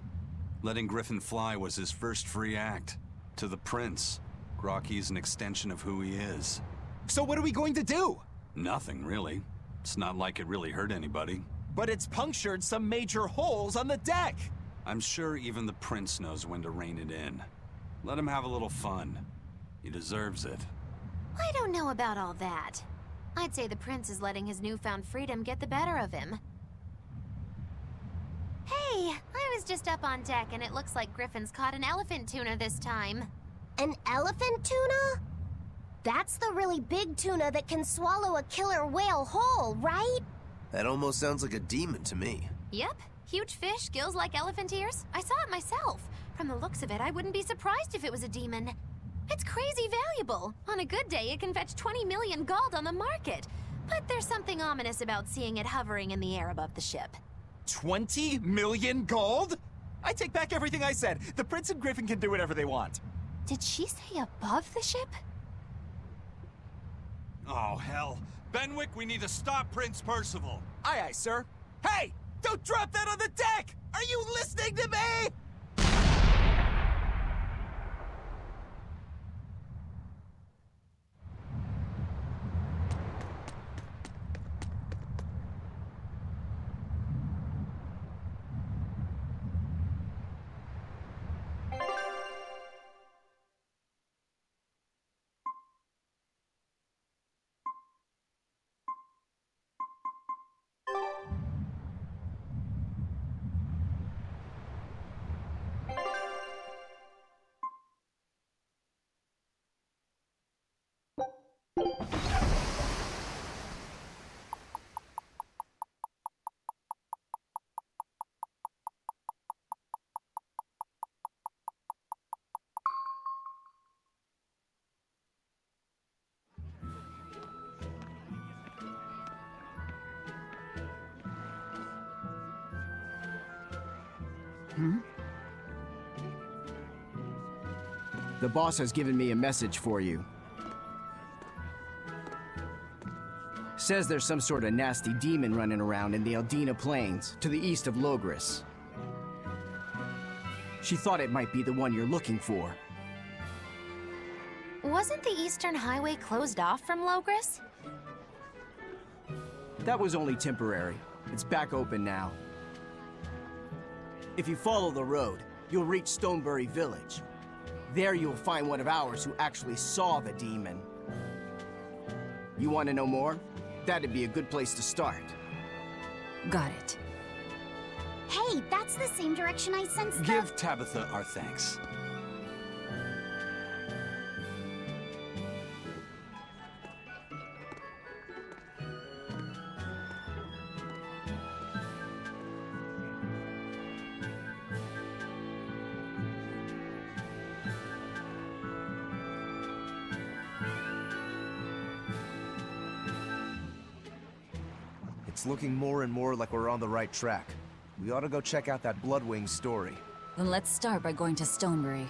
Speaker 1: Letting Griffin fly was his first free act. To the prince, Grocky's an extension of who he is.
Speaker 10: So what are we going to do?
Speaker 1: Nothing, really. It's not like it really hurt anybody.
Speaker 10: But it's punctured some major holes on the deck.
Speaker 1: I'm sure even the prince knows when to rein it in. Let him have a little fun. He deserves it.
Speaker 6: I don't know about all that. I'd say the prince is letting his newfound freedom get the better of him. Hey, I was just up on deck and it looks like Griffin's caught an elephant tuna this time.
Speaker 5: An elephant tuna? That's the really big tuna that can swallow a killer whale whole, right?
Speaker 11: That almost sounds like a demon to me.
Speaker 6: Yep, huge fish, gills like elephant ears. I saw it myself. From the looks of it, I wouldn't be surprised if it was a demon. It's crazy valuable. On a good day, it can fetch 20 million gold on the market. But there's something ominous about seeing it hovering in the air above the ship.
Speaker 10: 20 million gold? I take back everything I said. The prince and Griffin can do whatever they want.
Speaker 3: Did she say above the ship?
Speaker 12: Oh, hell. Benwick, we need to stop Prince Percival.
Speaker 10: Aye, aye, sir. Hey! Don't drop that on the deck! Are you listening to me?
Speaker 15: The boss has given me a message for you. Says there's some sort of nasty demon running around in the Eldina Plains, to the east of Logris. She thought it might be the one you're looking for.
Speaker 6: Wasn't the Eastern Highway closed off from Logris?
Speaker 15: That was only temporary. It's back open now. If you follow the road, you'll reach Stonebury Village. There you'll find one of ours who actually saw the demon. You want to know more? That'd be a good place to start.
Speaker 4: Got it.
Speaker 5: Hey, that's the same direction I sensed the...
Speaker 1: Give Tabitha our thanks.
Speaker 11: It's looking more and more like we're on the right track. We ought to go check out that Bloodwing story.
Speaker 4: Then let's start by going to Stonebury.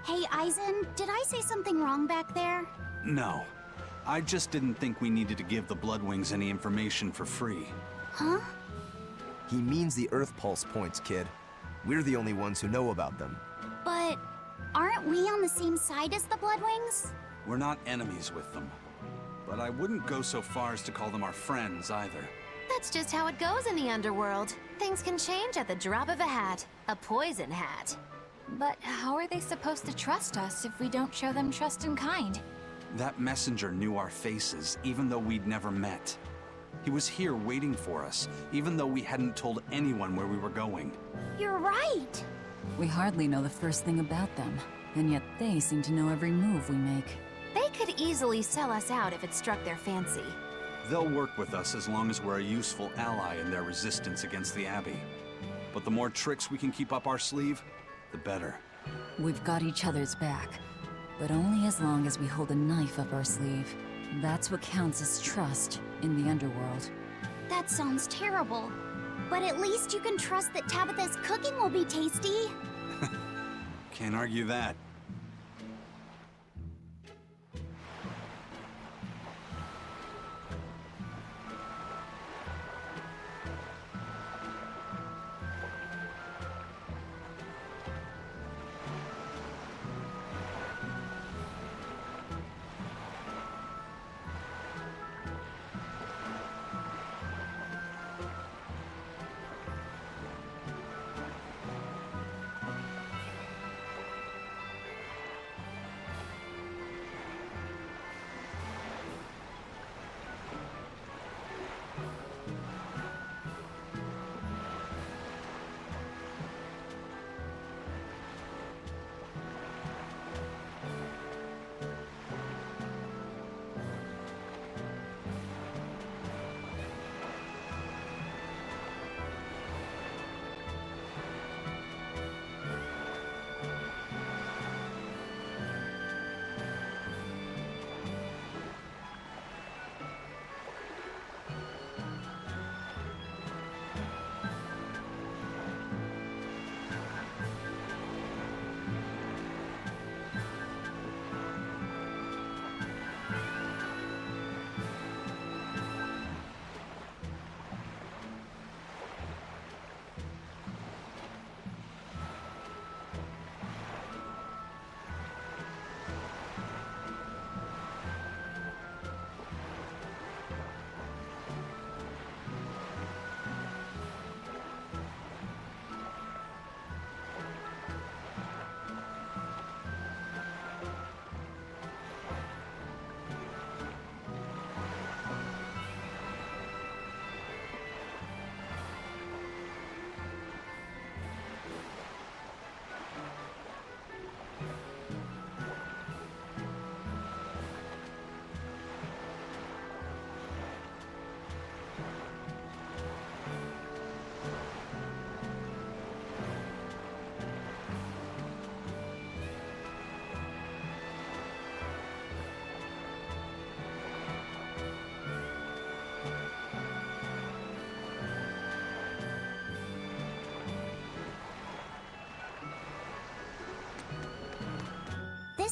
Speaker 5: Hey, Eisen, did I say something wrong back there?
Speaker 1: No. I just didn't think we needed to give the Bloodwings any information for free.
Speaker 5: Huh?
Speaker 11: He means the Earth Pulse points, kid. We're the only ones who know about them.
Speaker 5: But aren't we on the same side as the Bloodwings?
Speaker 1: We're not enemies with them. But I wouldn't go so far as to call them our friends either.
Speaker 6: That's just how it goes in the underworld. Things can change at the drop of a hat. A poison hat.
Speaker 3: But how are they supposed to trust us if we don't show them trust in kind?
Speaker 1: That messenger knew our faces, even though we'd never met. He was here waiting for us, even though we hadn't told anyone where we were going.
Speaker 5: You're right!
Speaker 4: We hardly know the first thing about them, and yet they seem to know every move we make.
Speaker 6: They could easily sell us out if it struck their fancy.
Speaker 1: They'll work with us as long as we're a useful ally in their resistance against the Abbey. But the more tricks we can keep up our sleeve, the better.
Speaker 4: We've got each other's back, but only as long as we hold a knife up our sleeve. That's what counts as trust in the underworld.
Speaker 5: That sounds terrible. But at least you can trust that Tabitha's cooking will be tasty.
Speaker 1: Can't argue that.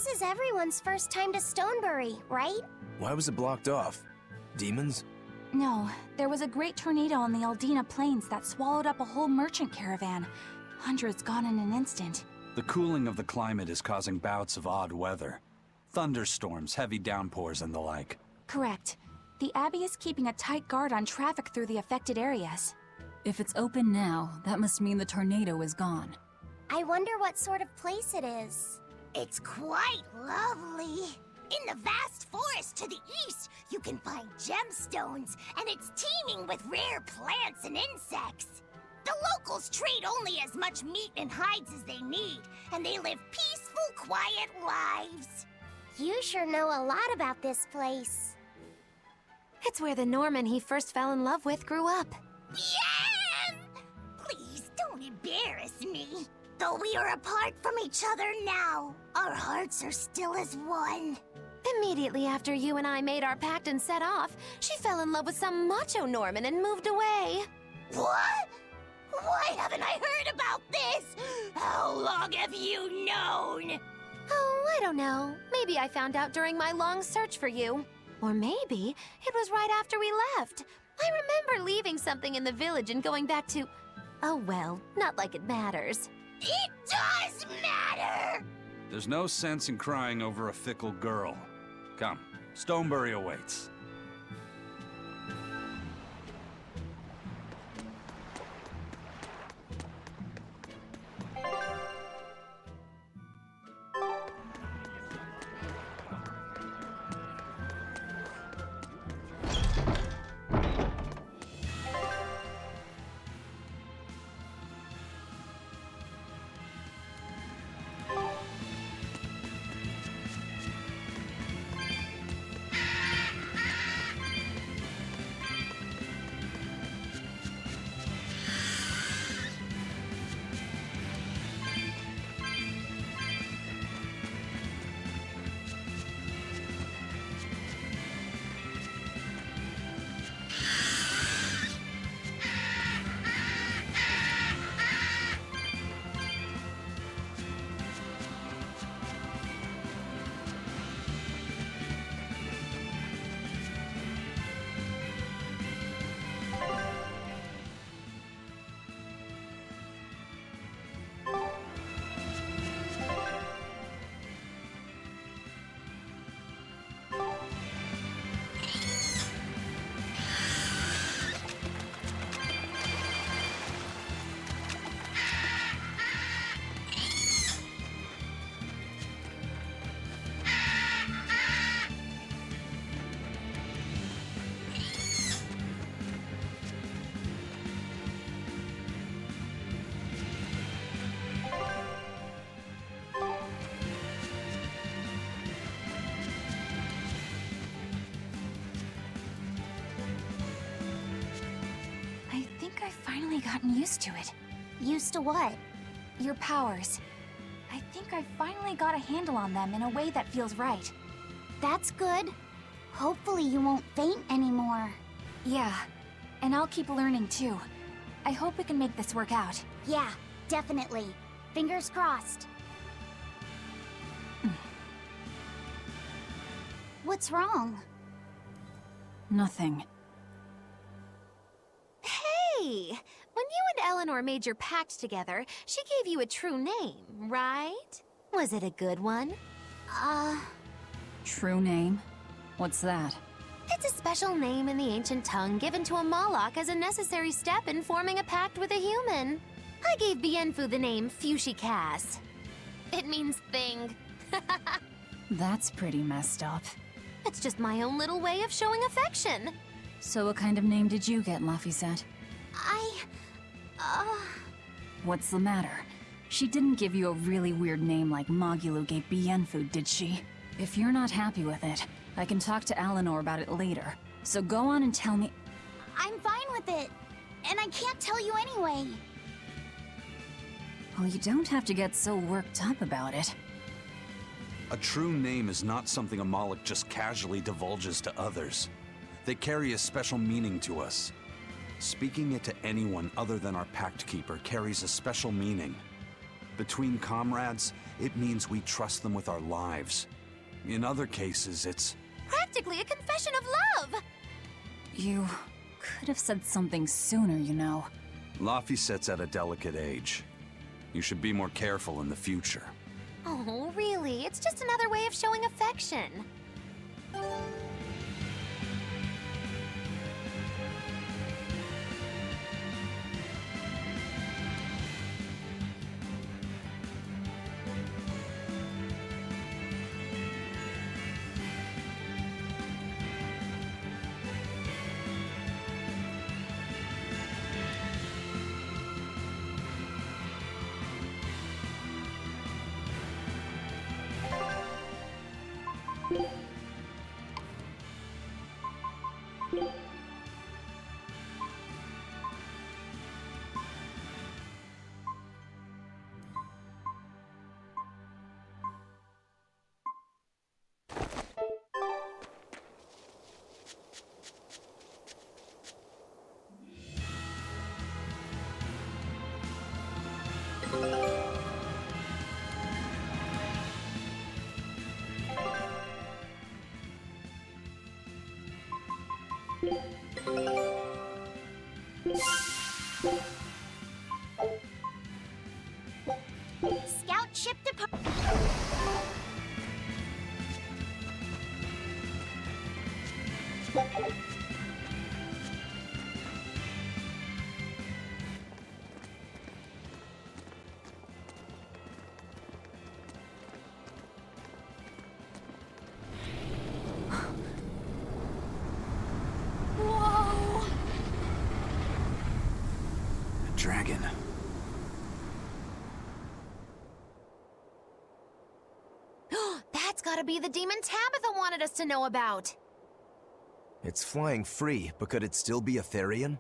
Speaker 5: This is everyone's first time to Stonebury, right?
Speaker 11: Why was it blocked off? Demons?
Speaker 3: No, there was a great tornado on the Aldina Plains that swallowed up a whole merchant caravan. Hundreds gone in an instant.
Speaker 1: The cooling of the climate is causing bouts of odd weather. Thunderstorms, heavy downpours, and the like.
Speaker 3: Correct. The Abbey is keeping a tight guard on traffic through the affected areas.
Speaker 4: If it's open now, that must mean the tornado is gone.
Speaker 5: I wonder what sort of place it is.
Speaker 16: It's quite lovely. In the vast forest to the east, you can find gemstones, and it's teeming with rare plants and insects. The locals trade only as much meat and hides as they need, and they live peaceful, quiet lives.
Speaker 5: You sure know a lot about this place.
Speaker 6: It's where the Norman he first fell in love with grew up.
Speaker 16: Yeah! Please don't embarrass me. Though we are apart from each other now, our hearts are still as one.
Speaker 6: Immediately after you and I made our pact and set off, she fell in love with some macho Norman and moved away.
Speaker 16: What? Why haven't I heard about this? How long have you known?
Speaker 6: Oh, I don't know. Maybe I found out during my long search for you. Or maybe it was right after we left. I remember leaving something in the village and going back to... Oh well, not like it matters.
Speaker 16: It does matter!
Speaker 1: There's no sense in crying over a fickle girl. Come, Stonebury awaits.
Speaker 3: Gotten used to it.
Speaker 5: Used to what?
Speaker 3: Your powers. I think I finally got a handle on them in a way that feels right.
Speaker 5: That's good. Hopefully you won't faint anymore.
Speaker 3: Yeah, and I'll keep learning too. I hope we can make this work out.
Speaker 5: Yeah, definitely. Fingers crossed. What's wrong?
Speaker 4: Nothing.
Speaker 6: Hey! When you and Eleanor made your pact together, she gave you a true name, right? Was it a good one?
Speaker 4: True name? What's that?
Speaker 6: It's a special name in the ancient tongue given to a Moloch as a necessary step in forming a pact with a human. I gave Bienfu the name Fushi Cass. It means thing.
Speaker 4: That's pretty messed up.
Speaker 6: It's just my own little way of showing affection.
Speaker 4: So what kind of name did you get, Laphicet? What's the matter? She didn't give you a really weird name like Magulu gave Bienfu, did she? If you're not happy with it, I can talk to Eleanor about it later. So go on and tell me...
Speaker 5: I'm fine with it. And I can't tell you anyway.
Speaker 4: Well, you don't have to get so worked up about it.
Speaker 1: A true name is not something a Moloch just casually divulges to others. They carry a special meaning to us. Speaking it to anyone other than our Pact Keeper carries a special meaning. Between comrades, it means we trust them with our lives. In other cases, it's...
Speaker 6: Practically a confession of love!
Speaker 4: You could have said something sooner, you know.
Speaker 1: Laphicet's at a delicate age. You should be more careful in the future.
Speaker 6: Oh, really? It's just another way of showing affection.
Speaker 5: Scout ship depart.
Speaker 6: Whoa!
Speaker 1: Dragon.
Speaker 6: That's gotta be the demon Tabitha wanted us to know about.
Speaker 11: It's flying free, but could it still be a Therian?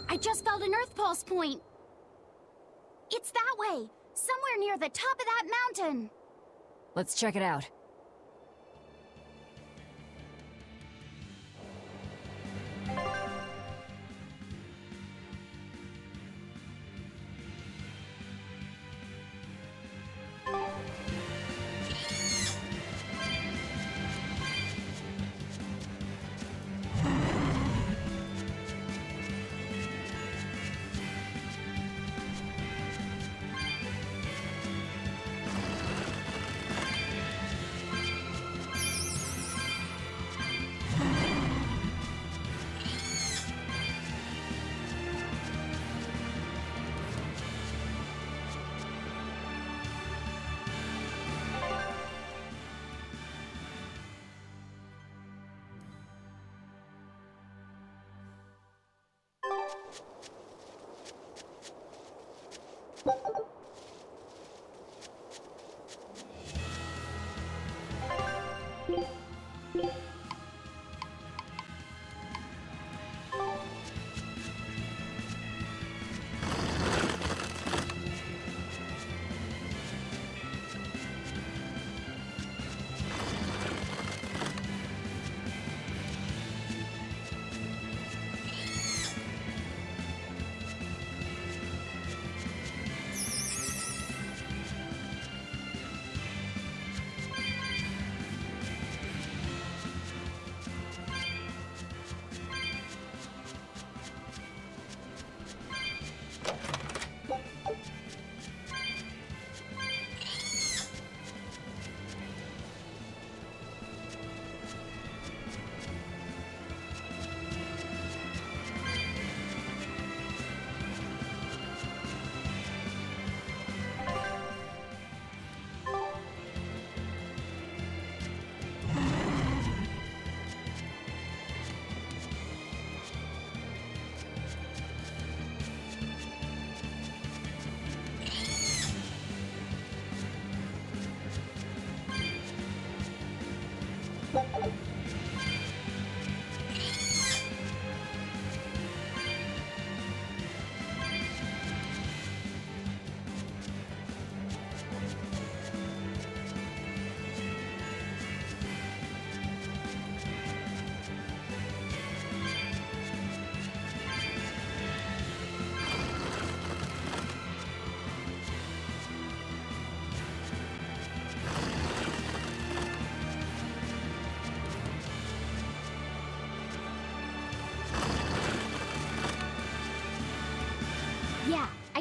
Speaker 5: I just felt an Earth Pulse point. It's that way, somewhere near the top of that mountain.
Speaker 4: Let's check it out.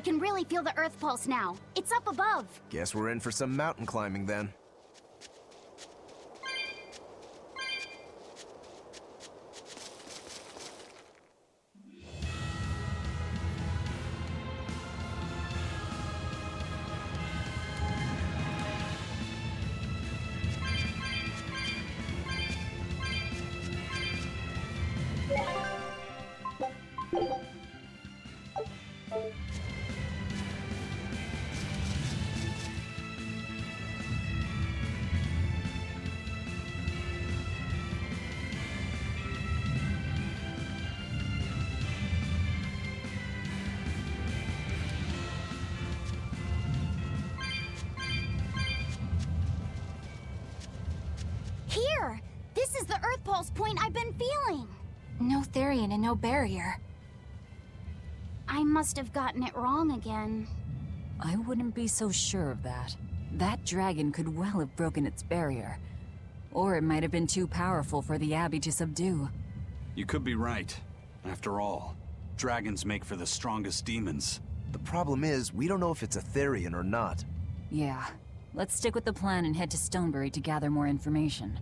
Speaker 5: can really feel the Earth pulse now. It's up above.
Speaker 11: Guess we're in for some mountain climbing then.
Speaker 5: Here! This is the Earth pulse point I've been feeling.
Speaker 3: No Therian and no barrier.
Speaker 5: I must have gotten it wrong again.
Speaker 4: I wouldn't be so sure of that. That dragon could well have broken its barrier. Or it might have been too powerful for the Abbey to subdue.
Speaker 1: You could be right. After all, dragons make for the strongest demons.
Speaker 11: The problem is, we don't know if it's a Therian or not.
Speaker 4: Yeah. Let's stick with the plan and head to Stonebury to gather more information.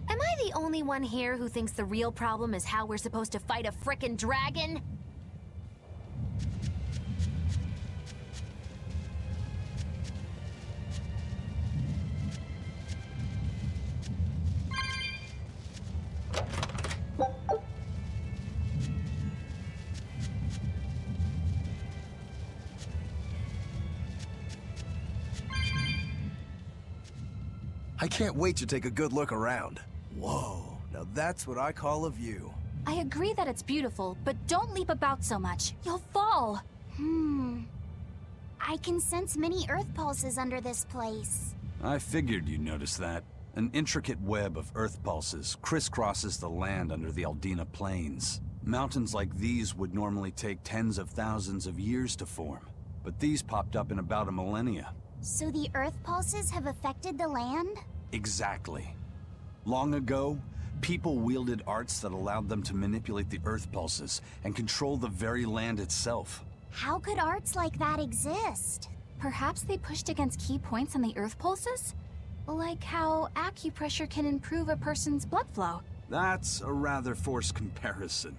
Speaker 6: Am I the only one here who thinks the real problem is how we're supposed to fight a frickin' dragon?
Speaker 11: I can't wait to take a good look around. Whoa, now that's what I call a view.
Speaker 3: I agree that it's beautiful, but don't leap about so much. You'll fall.
Speaker 5: I can sense many Earth pulses under this place.
Speaker 1: I figured you'd notice that. An intricate web of Earth pulses crisscrosses the land under the Aldina Plains. Mountains like these would normally take tens of thousands of years to form, but these popped up in about a millennia.
Speaker 5: So the Earth pulses have affected the land?
Speaker 1: Exactly. Long ago, people wielded arts that allowed them to manipulate the Earth pulses and control the very land itself.
Speaker 5: How could arts like that exist?
Speaker 3: Perhaps they pushed against key points on the Earth pulses? Like how acupressure can improve a person's blood flow.
Speaker 1: That's a rather forced comparison,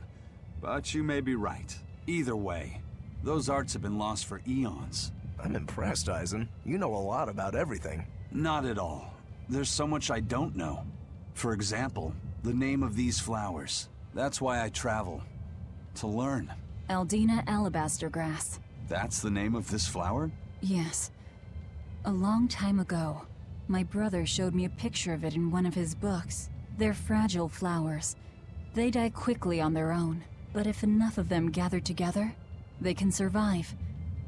Speaker 1: but you may be right. Either way, those arts have been lost for eons.
Speaker 11: I'm impressed, Eisen. You know a lot about everything.
Speaker 1: Not at all. There's so much I don't know. For example, the name of these flowers. That's why I travel. To learn.
Speaker 4: Aldina alabaster grass.
Speaker 1: That's the name of this flower?
Speaker 4: Yes. A long time ago, my brother showed me a picture of it in one of his books. They're fragile flowers. They die quickly on their own. But if enough of them gather together, they can survive.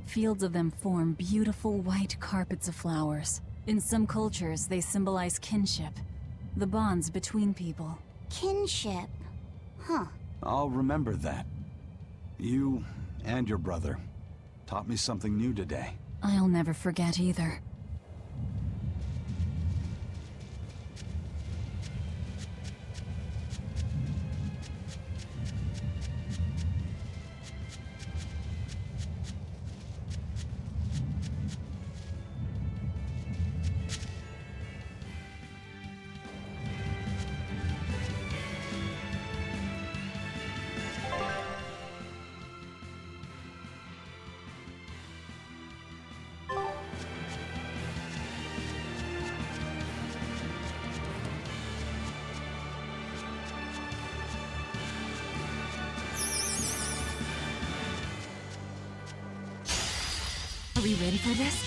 Speaker 4: Fields of them form beautiful white carpets of flowers. In some cultures, they symbolize kinship, the bonds between people.
Speaker 5: Kinship? Huh.
Speaker 1: I'll remember that. You and your brother taught me something new today.
Speaker 4: I'll never forget either. Are we ready for this?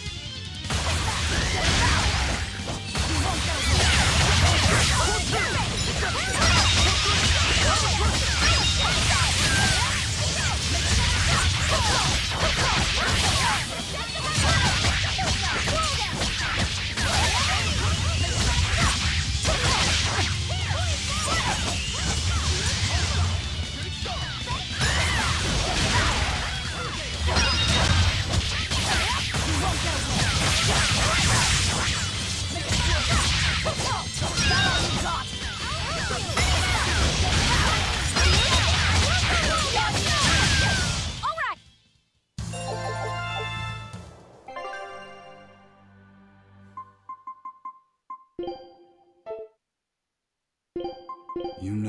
Speaker 16: That all you got!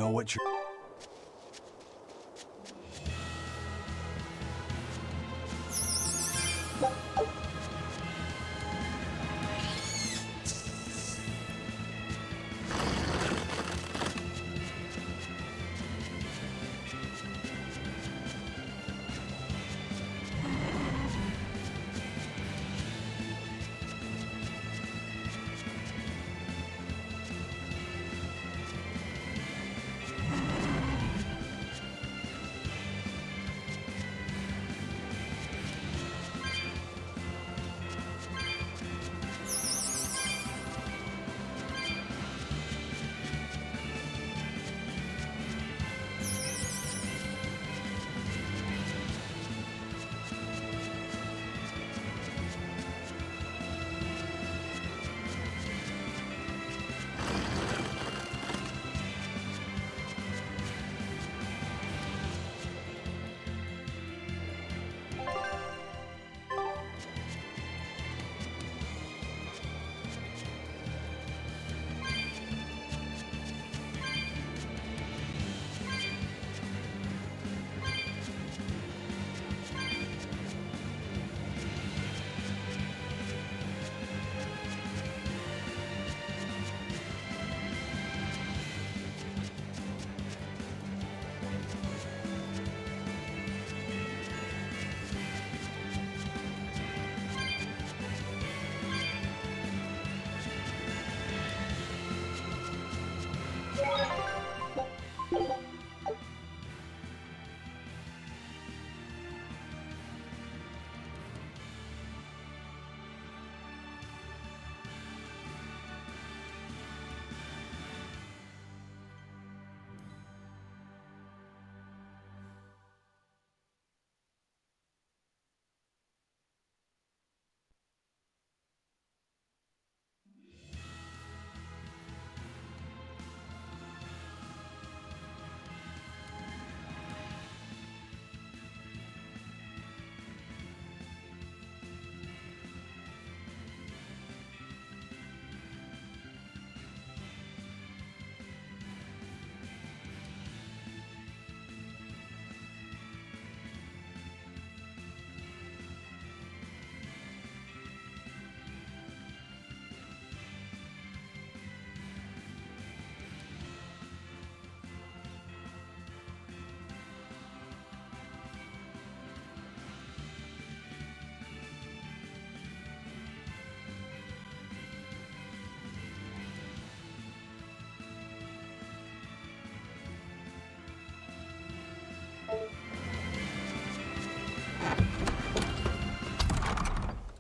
Speaker 2: know what you're...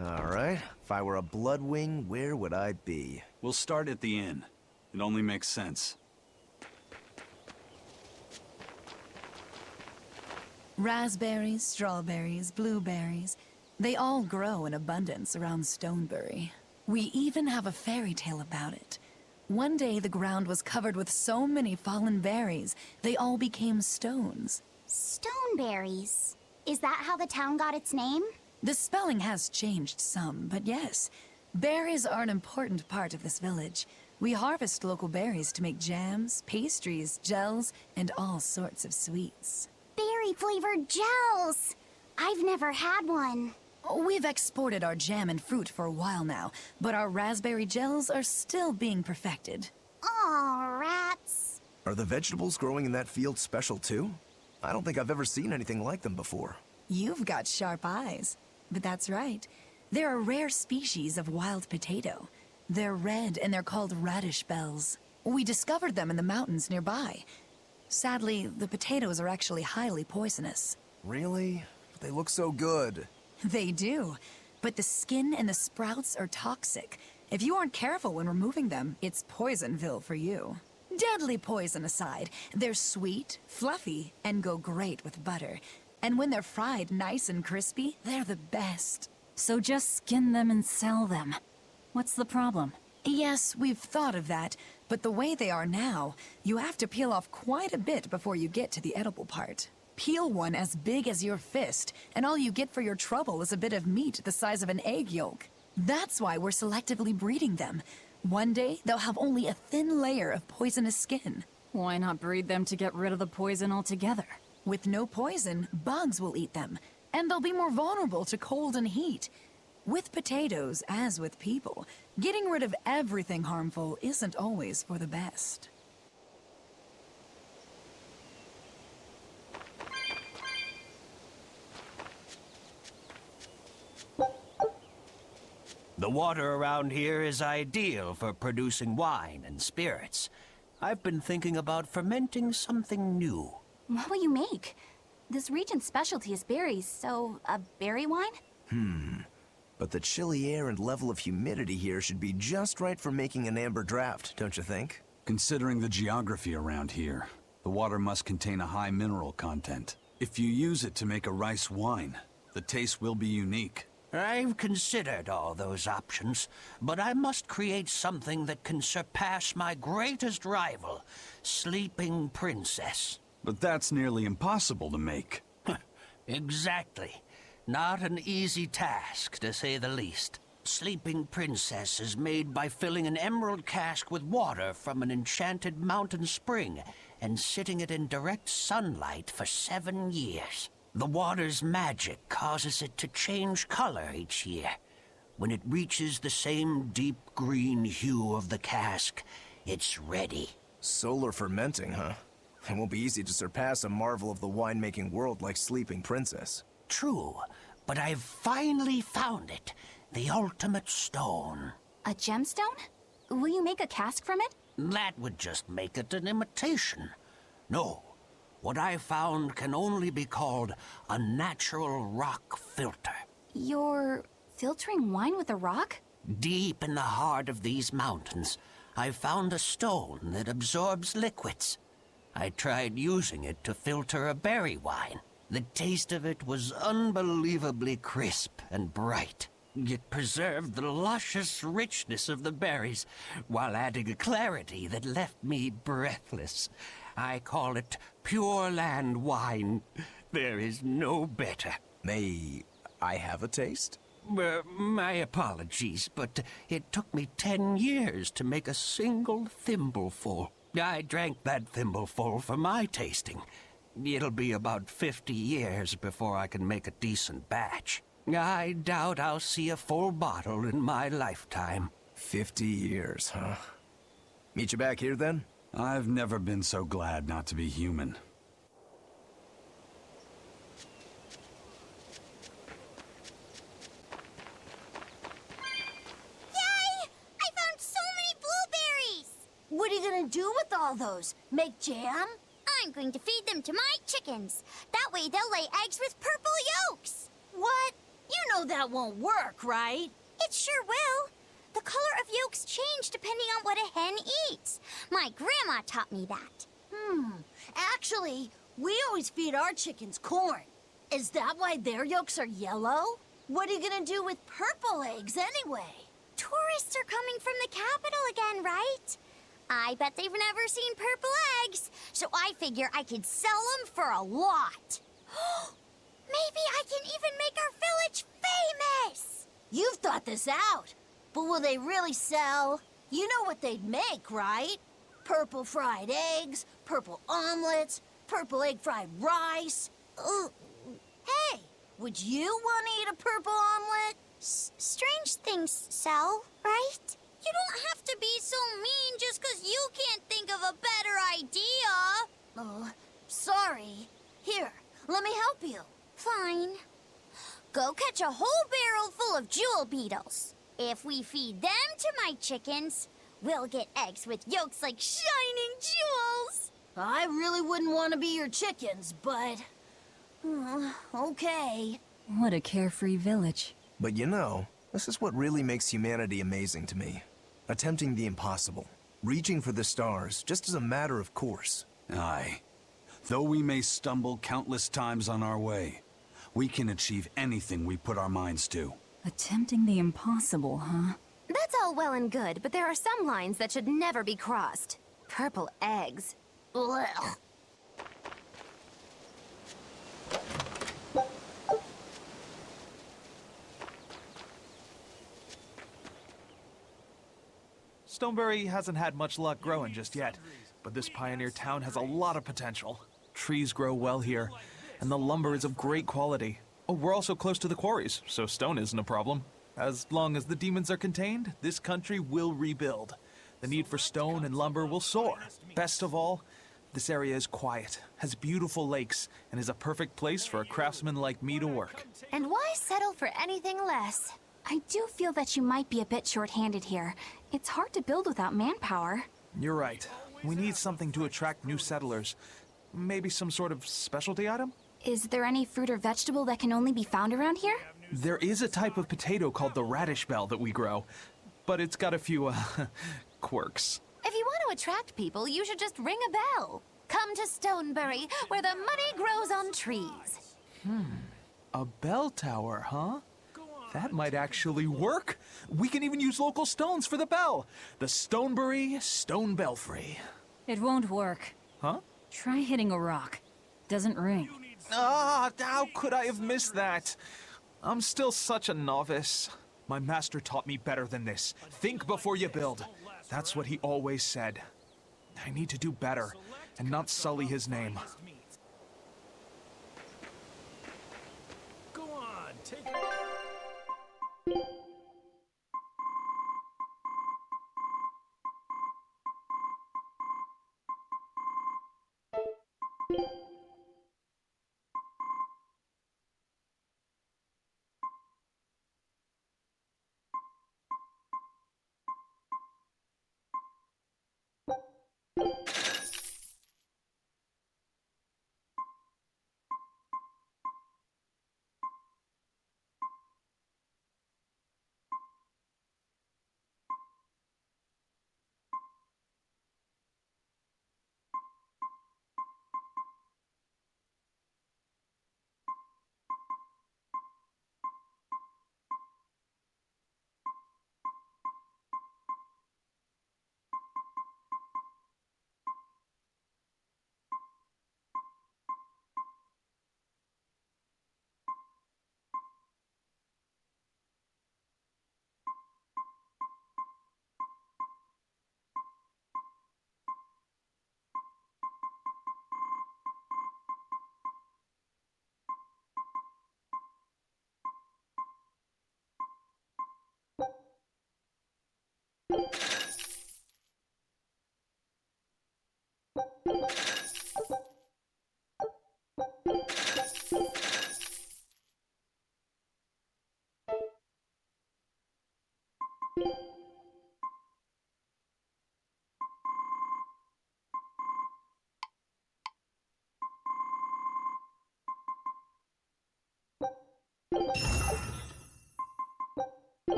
Speaker 11: Alright, if I were a Bloodwing, where would I be?
Speaker 1: We'll start at the inn. It only makes sense.
Speaker 4: Raspberries, strawberries, blueberries, they all grow in abundance around Stonebury. We even have a fairy tale about it. One day the ground was covered with so many fallen berries, they all became stones.
Speaker 5: Stoneberries? Is that how the town got its name?
Speaker 4: The spelling has changed some, but yes. Berries are an important part of this village. We harvest local berries to make jams, pastries, gels, and all sorts of sweets.
Speaker 5: Berry-flavored gels! I've never had one.
Speaker 4: We've exported our jam and fruit for a while now, but our raspberry gels are still being perfected.
Speaker 5: Aw, rats.
Speaker 11: Are the vegetables growing in that field special too? I don't think I've ever seen anything like them before.
Speaker 4: You've got sharp eyes. But that's right. They're a rare species of wild potato. They're red and they're called radish bells. We discovered them in the mountains nearby. Sadly, the potatoes are actually highly poisonous.
Speaker 11: Really? But they look so good.
Speaker 4: They do. But the skin and the sprouts are toxic. If you aren't careful when removing them, it's Poisonville for you. Deadly poison aside, they're sweet, fluffy, and go great with butter. And when they're fried nice and crispy, they're the best.
Speaker 17: So just skin them and sell them. What's the problem?
Speaker 4: Yes, we've thought of that, but the way they are now, you have to peel off quite a bit before you get to the edible part. Peel one as big as your fist, and all you get for your trouble is a bit of meat the size of an egg yolk. That's why we're selectively breeding them. One day, they'll have only a thin layer of poisonous skin. Why not breed them to get rid of the poison altogether?
Speaker 18: With no poison, bugs will eat them, and they'll be more vulnerable to cold and heat. With potatoes, as with people, getting rid of everything harmful isn't always for the best.
Speaker 19: The water around here is ideal for producing wine and spirits. I've been thinking about fermenting something new.
Speaker 3: What will you make? This region's specialty is berries, so a berry wine?
Speaker 11: But the chilly air and level of humidity here should be just right for making an amber draft, don't you think?
Speaker 1: Considering the geography around here, the water must contain a high mineral content. If you use it to make a rice wine, the taste will be unique.
Speaker 19: I've considered all those options, but I must create something that can surpass my greatest rival, Sleeping Princess.
Speaker 1: But that's nearly impossible to make.
Speaker 19: Exactly. Not an easy task, to say the least. Sleeping Princess is made by filling an emerald cask with water from an enchanted mountain spring and sitting it in direct sunlight for 7 years. The water's magic causes it to change color each year. When it reaches the same deep green hue of the cask, it's ready.
Speaker 11: Solar fermenting, huh? It won't be easy to surpass a marvel of the winemaking world like Sleeping Princess.
Speaker 19: True, but I've finally found it. The ultimate stone.
Speaker 3: A gemstone? Will you make a cask from it?
Speaker 19: That would just make it an imitation. No. What I found can only be called a natural rock filter.
Speaker 3: You're filtering wine with a rock?
Speaker 19: Deep in the heart of these mountains, I found a stone that absorbs liquids. I tried using it to filter a berry wine. The taste of it was unbelievably crisp and bright. It preserved the luscious richness of the berries, while adding a clarity that left me breathless. I call it Pure Land wine. There is no better.
Speaker 11: May I have a taste?
Speaker 19: My apologies, but it took me 10 years to make a single thimbleful. I drank that thimbleful for my tasting. It'll be about 50 years before I can make a decent batch. I doubt I'll see a full bottle in my lifetime.
Speaker 11: 50 years, huh? Meet you back here, then?
Speaker 1: I've never been so glad not to be human.
Speaker 16: Yay! I found so many blueberries!
Speaker 20: What are you gonna do with all those? Make jam?
Speaker 16: I'm going to feed them to my chickens. That way they'll lay eggs with purple yolks.
Speaker 20: What? You know that won't work, right?
Speaker 16: It sure will. The color of yolks change depending on what a hen eats. My grandma taught me that.
Speaker 20: Actually, we always feed our chickens corn. Is that why their yolks are yellow? What are you gonna do with purple eggs anyway?
Speaker 16: Tourists are coming from the capital again, right? I bet they've never seen purple eggs, so I figure I could sell them for a lot. Maybe I can even make our village famous!
Speaker 20: You've thought this out. But will they really sell? You know what they'd make, right? Purple fried eggs, purple omelets, purple egg fried rice. Hey, would you want to eat a purple omelet?
Speaker 16: Strange things sell, right? You don't have to be so mean just 'cause you can't think of a better idea.
Speaker 20: Oh, sorry. Here, let me help you.
Speaker 16: Fine. Go catch a whole barrel full of jewel beetles. If we feed them to my chickens, we'll get eggs with yolks like shining jewels.
Speaker 20: I really wouldn't want to be your chickens, but... okay.
Speaker 4: What a carefree village.
Speaker 11: But you know, this is what really makes humanity amazing to me. Attempting the impossible. Reaching for the stars, just as a matter of course.
Speaker 1: Aye. Though we may stumble countless times on our way, we can achieve anything we put our minds to.
Speaker 4: Attempting the impossible, huh?
Speaker 6: That's all well and good, but there are some lines that should never be crossed. Purple eggs. Blech.
Speaker 21: Stoneberry hasn't had much luck growing just yet, but this pioneer town has a lot of potential. Trees grow well here, and the lumber is of great quality. Oh, we're also close to the quarries, so stone isn't a problem. As long as the demons are contained, this country will rebuild. The need for stone and lumber will soar. Best of all, this area is quiet, has beautiful lakes, and is a perfect place for a craftsman like me to work.
Speaker 6: And why settle for anything less?
Speaker 3: I do feel that you might be a bit short-handed here. It's hard to build without manpower.
Speaker 21: You're right. We need something to attract new settlers. Maybe some sort of specialty item?
Speaker 3: Is there any fruit or vegetable that can only be found around here?
Speaker 21: There is a type of potato called the radish bell that we grow, but it's got a few, quirks.
Speaker 6: If you want to attract people, you should just ring a bell. Come to Stonebury, where the money grows on trees.
Speaker 21: A bell tower, huh? That might actually work. We can even use local stones for the bell. The Stonebury Stone Belfry.
Speaker 4: It won't work.
Speaker 21: Huh?
Speaker 4: Try hitting a rock. Doesn't ring.
Speaker 21: Ah, how could I have missed that? I'm still such a novice. My master taught me better than this. Think before you build. That's what he always said. I need to do better and not sully his name.
Speaker 2: Go on, take it.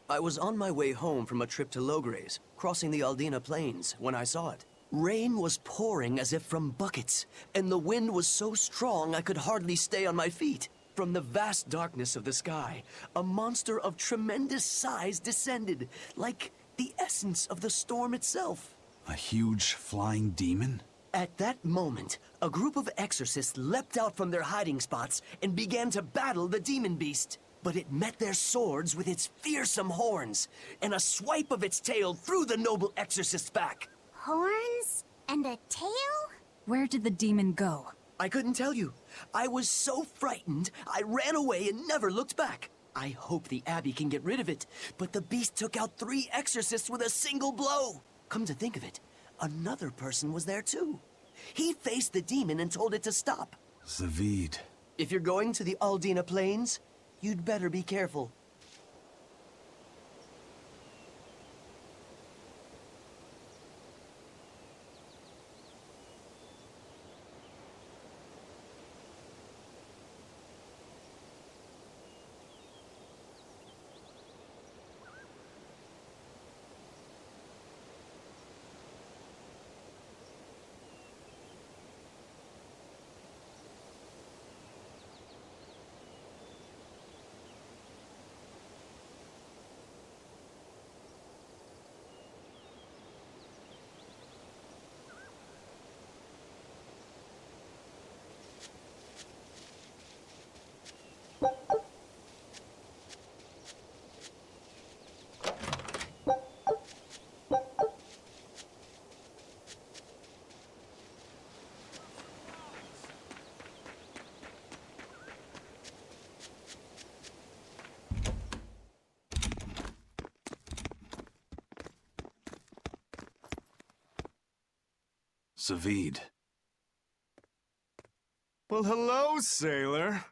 Speaker 8: I was on my way home from a trip to Logres, crossing the Aldina Plains, when I saw it. Rain was pouring as if from buckets, and the wind was so strong I could hardly stay on my feet. From the vast darkness of the sky, a monster of tremendous size descended, like the essence of the storm itself.
Speaker 1: A huge flying demon?
Speaker 8: At that moment, a group of exorcists leapt out from their hiding spots and began to battle the demon beast. But it met their swords with its fearsome horns, and a swipe of its tail threw the noble exorcist's back.
Speaker 5: Horns? And a tail?
Speaker 4: Where did the demon go?
Speaker 8: I couldn't tell you. I was so frightened, I ran away and never looked back. I hope the Abbey can get rid of it, but the beast took out 3 exorcists with a single blow. Come to think of it, another person was there too. He faced the demon and told it to stop.
Speaker 1: Zavid.
Speaker 8: If you're going to the Aldina Plains, you'd better be careful.
Speaker 1: Zavid.
Speaker 22: Well, hello, sailor.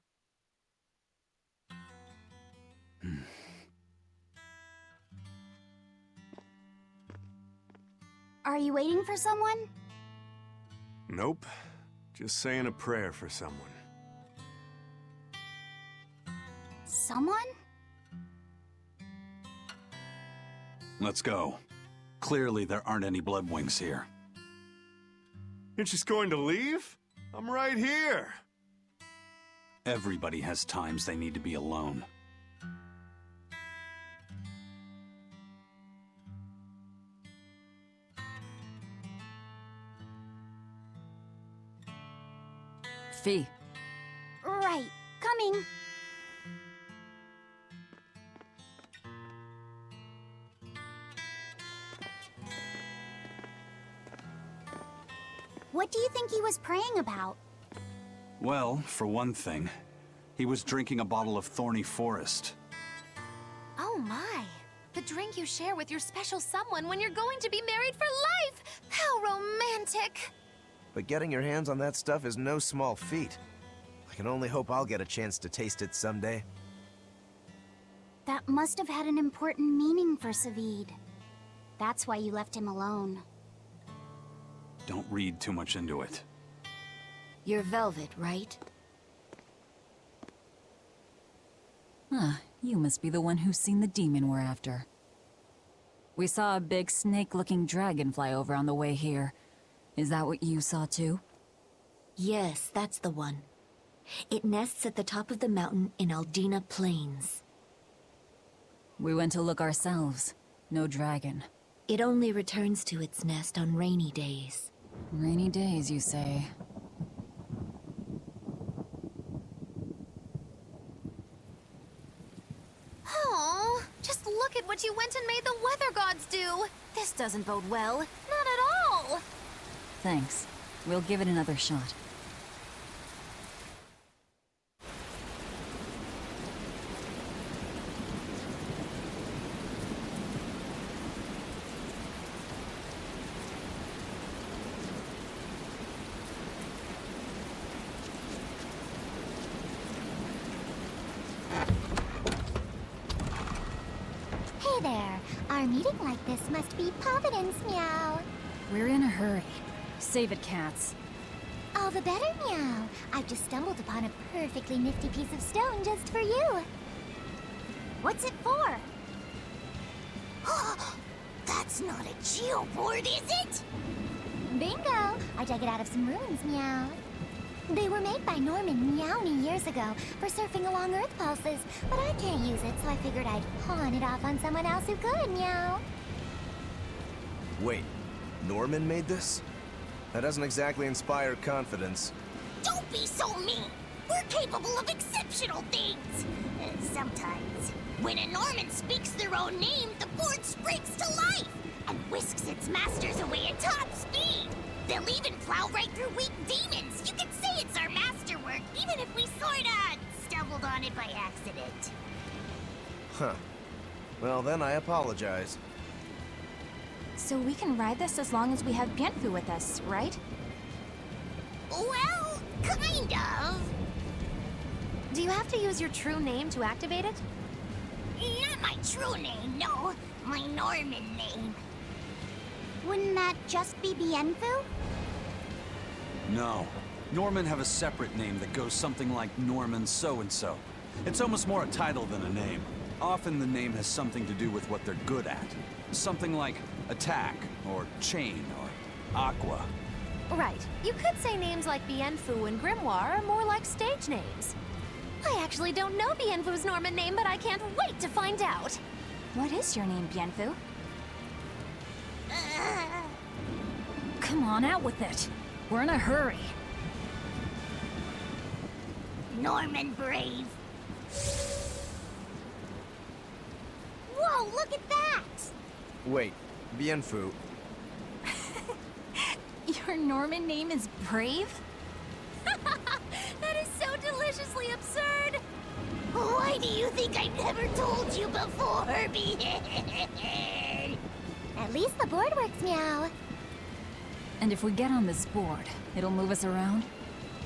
Speaker 5: Are you waiting for someone?
Speaker 22: Nope. Just saying a prayer for someone.
Speaker 5: Someone?
Speaker 1: Let's go. Clearly there aren't any bloodwings here.
Speaker 22: You're just going to leave? I'm right here.
Speaker 1: Everybody has times they need to be alone.
Speaker 4: Fee.
Speaker 5: Right. Coming. What do you think he was praying about?
Speaker 1: Well, for one thing, he was drinking a bottle of thorny forest.
Speaker 6: Oh my. The drink you share with your special someone when you're going to be married for life! How romantic!
Speaker 11: But getting your hands on that stuff is no small feat. I can only hope I'll get a chance to taste it someday.
Speaker 5: That must have had an important meaning for Zavid. That's why you left him alone.
Speaker 1: Don't read too much into it.
Speaker 6: You're Velvet, right?
Speaker 4: Huh, you must be the one who's seen the demon we're after. We saw a big snake-looking dragon fly over on the way here. Is that what you saw too?
Speaker 6: Yes, that's the one. It nests at the top of the mountain in Aldina Plains.
Speaker 4: We went to look ourselves. No dragon.
Speaker 6: It only returns to its nest on rainy days.
Speaker 4: Rainy days, you say?
Speaker 6: Oh, just look at what you went and made the weather gods do. This doesn't bode well. Not at all.
Speaker 4: Thanks. We'll give it another shot.
Speaker 16: Hey there. Our meeting like this must be Providence, meow.
Speaker 4: We're in a hurry. Save it, cats.
Speaker 5: All the better, Meow. I've just stumbled upon a perfectly nifty piece of stone just for you. What's it for?
Speaker 16: That's not a geoboard, is it?
Speaker 5: Bingo! I dug it out of some ruins, Meow. They were made by Norman Meowny years ago for surfing along Earth pulses, but I can't use it, so I figured I'd pawn it off on someone else who could, Meow.
Speaker 11: Wait, Norman made this? That doesn't exactly inspire confidence.
Speaker 16: Don't be so mean! We're capable of exceptional things! Sometimes. When a Norman speaks their own name, the board springs to life and whisks its masters away at top speed. They'll even plow right through weak demons. You can say it's our masterwork, even if we sorta stumbled on it by accident.
Speaker 11: Huh. Well, then I apologize.
Speaker 3: So we can ride this as long as we have Bienfu with us, right?
Speaker 16: Well, kind of.
Speaker 6: Do you have to use your true name to activate it?
Speaker 16: Not my true name, no. My Norman name.
Speaker 5: Wouldn't that just be Bienfu?
Speaker 1: No. Norman have a separate name that goes something like Norman so-and-so. It's almost more a title than a name. Often the name has something to do with what they're good at. Something like attack, or chain, or aqua.
Speaker 6: Right. You could say names like Bienfu and Grimoire are more like stage names. I actually don't know Bienfu's Norman name, but I can't wait to find out.
Speaker 3: What is your name, Bienfu?
Speaker 4: Come on, out with it. We're in a hurry.
Speaker 16: Norman Brave.
Speaker 5: Whoa, look at that!
Speaker 11: Wait, Bienfu.
Speaker 3: Your Norman name is Brave?
Speaker 6: That is so deliciously absurd!
Speaker 16: Why do you think I never told you before,
Speaker 5: At least the board works, Meow.
Speaker 4: And if we get on this board, it'll move us around?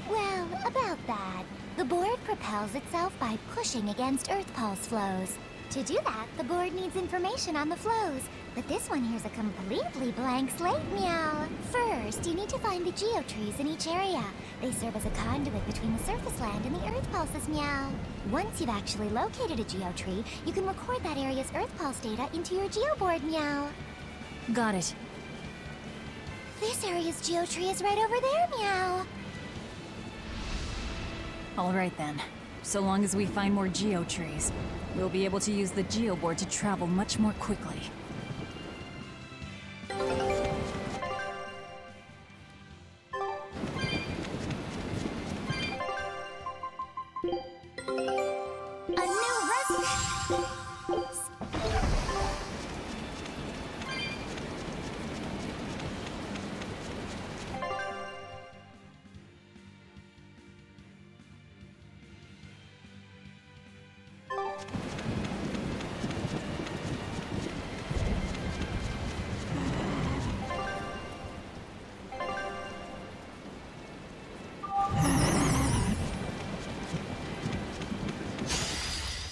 Speaker 5: Well, about that. The board propels itself by pushing against Earth pulse flows. To do that, the board needs information on the flows. But this one here's a completely blank slate, Meow. First, you need to find the geotrees in each area. They serve as a conduit between the surface land and the Earth pulses, Meow. Once you've actually located a geotree, you can record that area's Earth pulse data into your geoboard, Meow.
Speaker 4: Got it.
Speaker 5: This area's geotree is right over there, Meow.
Speaker 4: All right then. So long as we find more geotrees, we'll be able to use the geoboard to travel much more quickly.
Speaker 5: A new resident.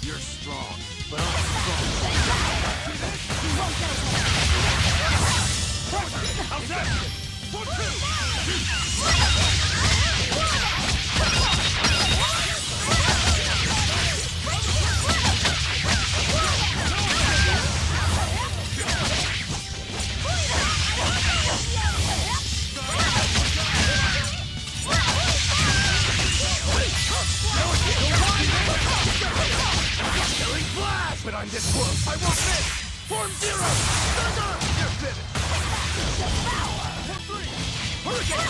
Speaker 12: You're strong, but I'm strong. How's that? 1, 2. But I'm this close. I won't miss. Form 0. You're finished. Hurricane! I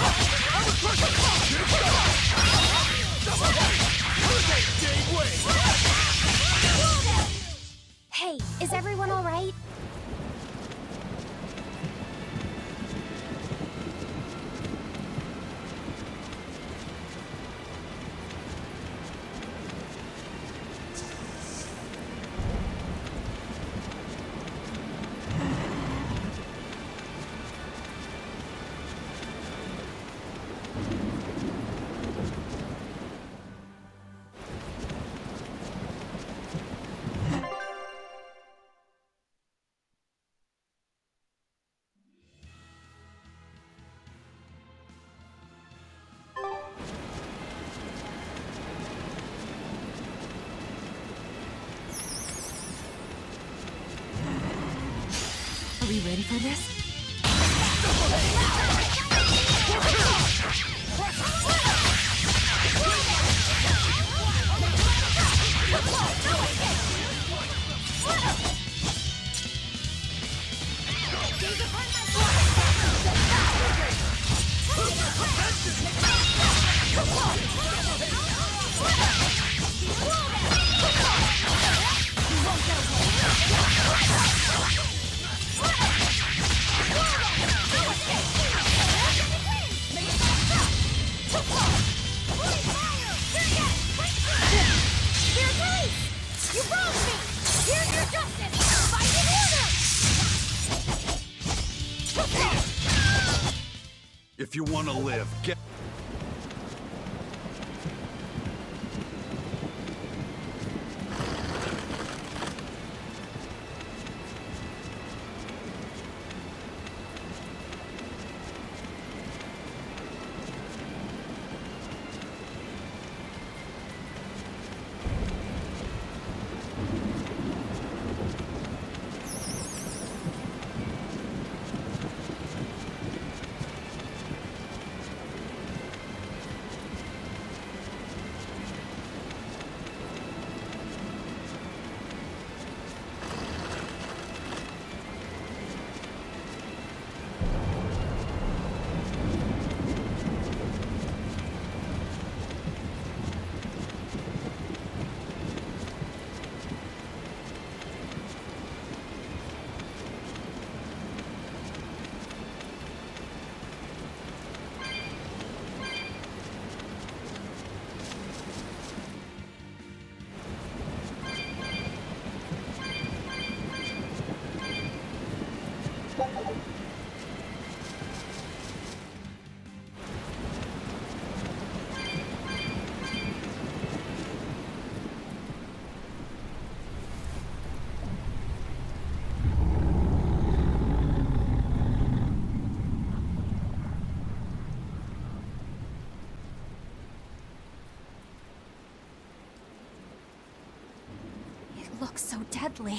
Speaker 12: was crushing! Here it goes! Double hurricane! Gave way!
Speaker 5: Hey, is everyone all right?
Speaker 4: we ready for this?
Speaker 1: If you want to live, get...
Speaker 3: Looks so deadly.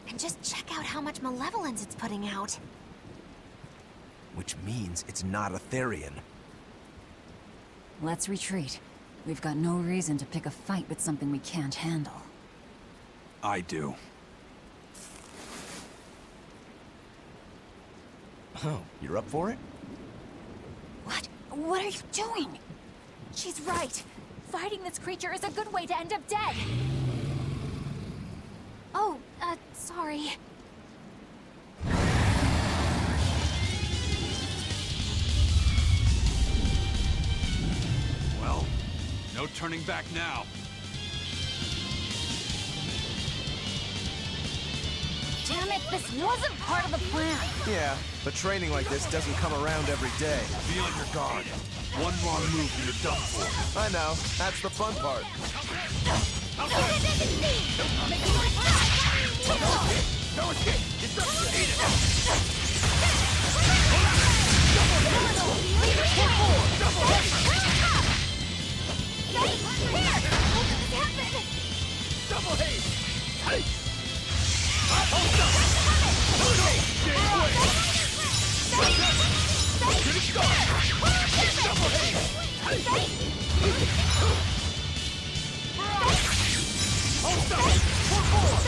Speaker 3: And just check out how much malevolence it's putting out.
Speaker 11: Which means it's not a Therian.
Speaker 4: Let's retreat. We've got no reason to pick a fight with something we can't handle.
Speaker 1: I do.
Speaker 11: Oh, you're up for it?
Speaker 3: What? What are you doing? She's right. Fighting this creature is a good way to end up dead. Oh, sorry.
Speaker 1: Well, no turning back now.
Speaker 3: Damn it, this wasn't part of the plan.
Speaker 11: Yeah, but training like this doesn't come around every day.
Speaker 1: Be on your guard. One wrong move and you're done for.
Speaker 11: I know. That's the fun part.
Speaker 12: No escape! It's up to eat it! Double hit! Double hit! Hey! Hold up! Stay away! Get it started! Double hit! Hold up!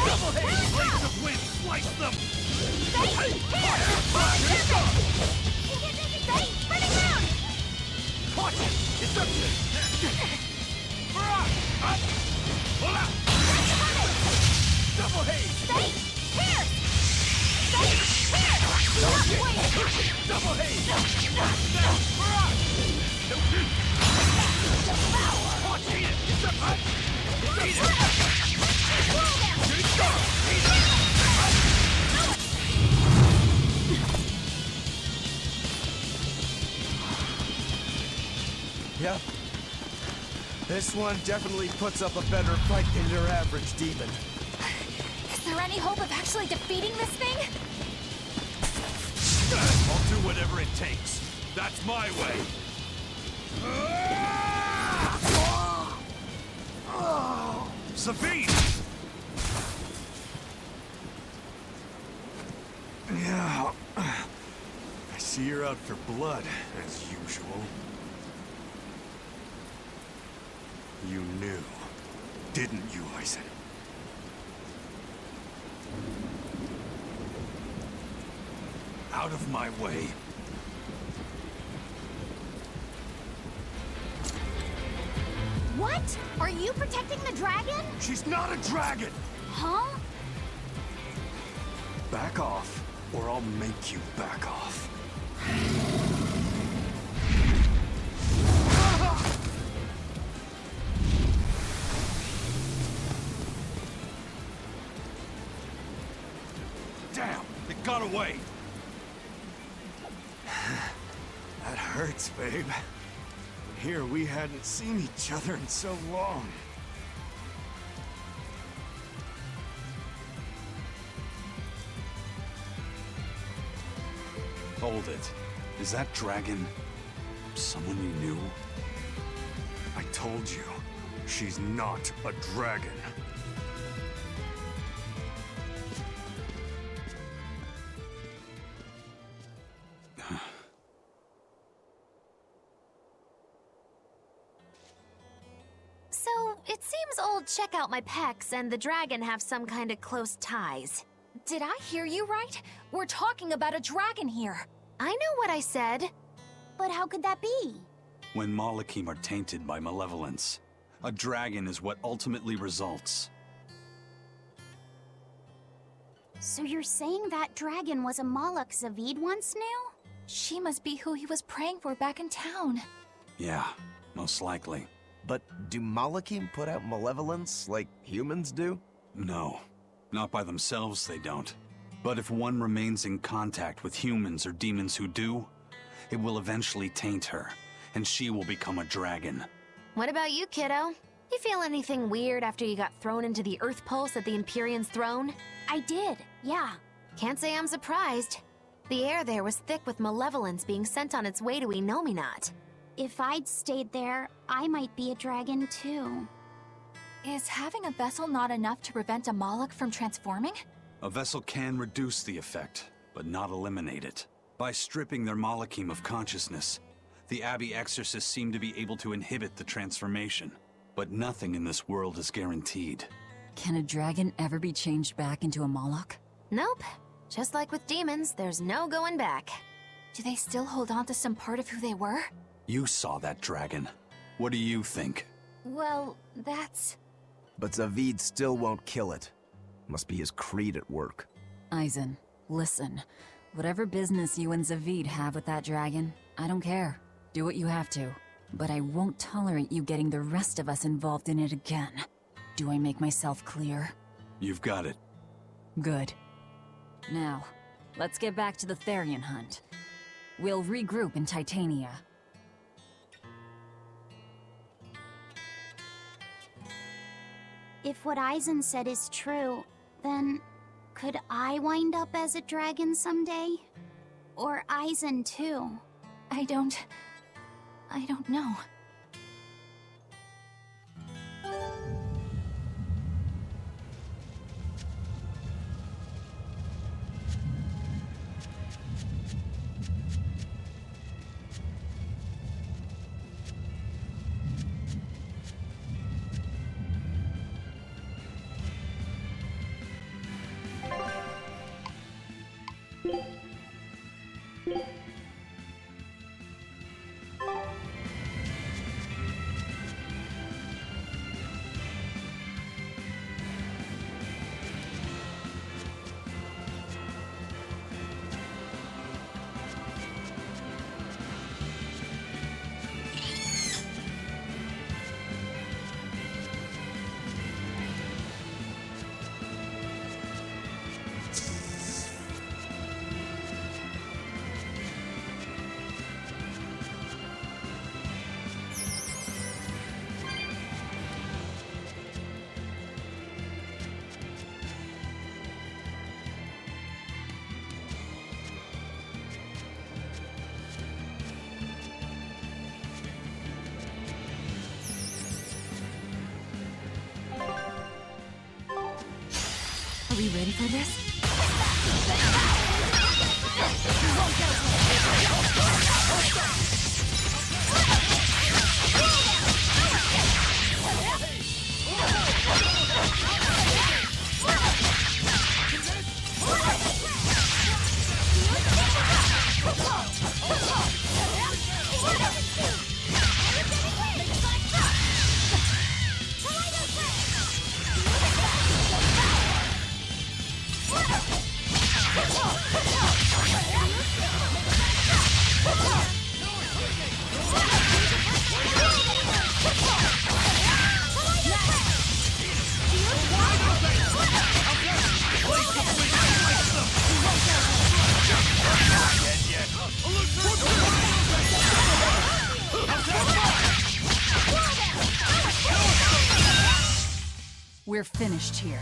Speaker 12: Double hit! Blades of wind! Slice them! Caution! Deception! Up! Pull out! Double haze! Here! Double haze! Now! Watch it! Deception! Eat it! Get it started! Eat it!
Speaker 11: Yep. This one definitely puts up a better fight than your average demon.
Speaker 3: Is there any hope of actually defeating this thing?
Speaker 1: I'll do whatever it takes. That's my way. Sabine!
Speaker 22: Yeah. I see you're out for blood, as usual. You knew, didn't you, Eisen? Out of my way.
Speaker 5: What? Are you protecting the dragon?
Speaker 22: She's not a dragon!
Speaker 5: Huh?
Speaker 22: Back off, or I'll make you back off. Damn! It got away! That hurts, babe. Here we hadn't seen each other in so long.
Speaker 1: Hold it. Is that dragon someone you knew?
Speaker 22: I told you, she's not a dragon.
Speaker 6: So, it seems old Check Out My Pecs and the dragon have some kind of close ties.
Speaker 3: Did I hear you right? We're talking about a dragon here.
Speaker 6: I know what I said.
Speaker 5: But how could that be?
Speaker 1: When Malachim are tainted by malevolence, a dragon is what ultimately results.
Speaker 5: So you're saying that dragon was a Moloch Zavid once knew?
Speaker 3: She must be who he was praying for back in town.
Speaker 1: Yeah, most likely.
Speaker 11: But do Malachim put out malevolence like humans do?
Speaker 1: No, not by themselves they don't. But if one remains in contact with humans or demons who do, it will eventually taint her, and she will become a dragon.
Speaker 6: What about you, kiddo? You feel anything weird after you got thrown into the Earth Pulse at the Empyrean's throne?
Speaker 5: I did, yeah.
Speaker 6: Can't say I'm surprised. The air there was thick with malevolence being sent on its way to Enominat.
Speaker 5: If I'd stayed there, I might be a dragon too.
Speaker 3: Is having a vessel not enough to prevent a Moloch from transforming?
Speaker 1: A vessel can reduce the effect, but not eliminate it. By stripping their Malachim of consciousness, the Abbey exorcists seem to be able to inhibit the transformation. But nothing in this world is guaranteed.
Speaker 4: Can a dragon ever be changed back into a Moloch?
Speaker 6: Nope. Just like with demons, there's no going back.
Speaker 3: Do they still hold on to some part of who they were?
Speaker 1: You saw that dragon. What do you think?
Speaker 3: Well, that's...
Speaker 11: But Zavid still won't kill it. Must be his creed at work.
Speaker 4: Eisen, listen. Whatever business you and Zavid have with that dragon, I don't care. Do what you have to. But I won't tolerate you getting the rest of us involved in it again. Do I make myself clear?
Speaker 1: You've got it.
Speaker 4: Good. Now, let's get back to the Therian hunt. We'll regroup in Titania.
Speaker 5: If what Eisen said is true, then could I wind up as a dragon someday? Or Eisen too?
Speaker 3: I don't know.
Speaker 4: Are we ready for this? We're finished here.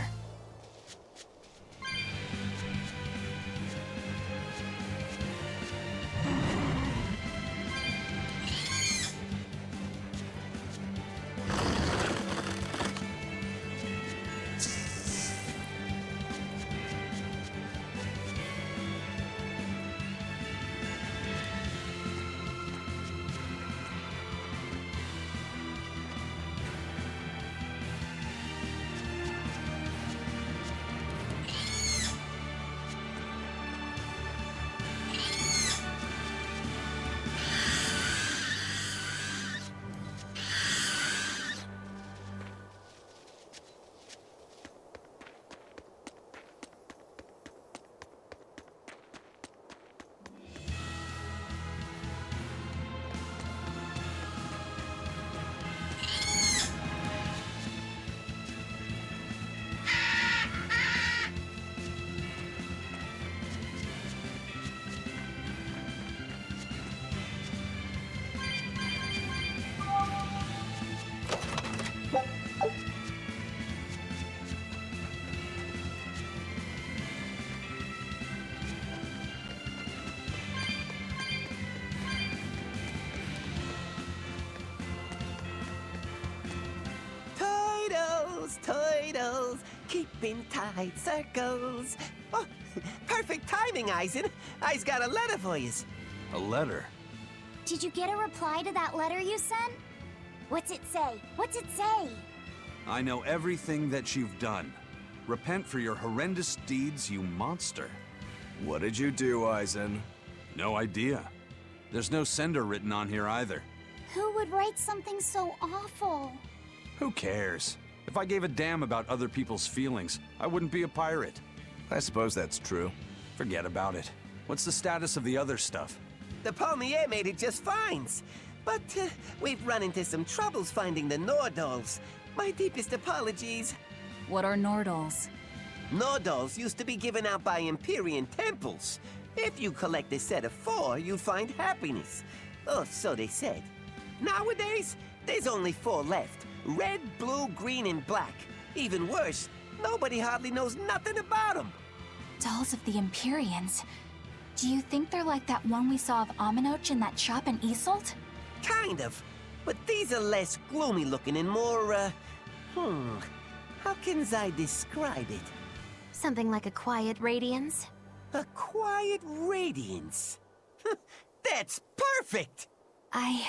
Speaker 14: Turtles, keeping tight circles. Oh, perfect timing, Eisen. I's got a letter for yous.
Speaker 1: A letter?
Speaker 5: Did you get a reply to that letter you sent? What's it say? What's it say?
Speaker 1: I know everything that you've done. Repent for your horrendous deeds, you monster.
Speaker 11: What did you do, Eisen?
Speaker 1: No idea. There's no sender written on here either.
Speaker 5: Who would write something so awful?
Speaker 1: Who cares? If I gave a damn about other people's feelings, I wouldn't be a pirate.
Speaker 11: I suppose that's true.
Speaker 1: Forget about it. What's the status of the other stuff?
Speaker 14: The Palmier made it just fine. But we've run into some troubles finding the Nordals. My deepest apologies.
Speaker 4: What are Nordals?
Speaker 14: Nordals used to be given out by Empyrean temples. If you collect a set of 4, you'd find happiness. Oh, so they said. Nowadays, there's only 4 left. Red, blue, green, and black. Even worse, nobody hardly knows nothing about them.
Speaker 3: Dolls of the Empyreans. Do you think they're like that one we saw of Aminoch in that shop in Isolt?
Speaker 14: Kind of. But these are less gloomy looking and more, how can I describe it?
Speaker 6: Something like a quiet radiance?
Speaker 14: A quiet radiance. That's perfect!
Speaker 3: I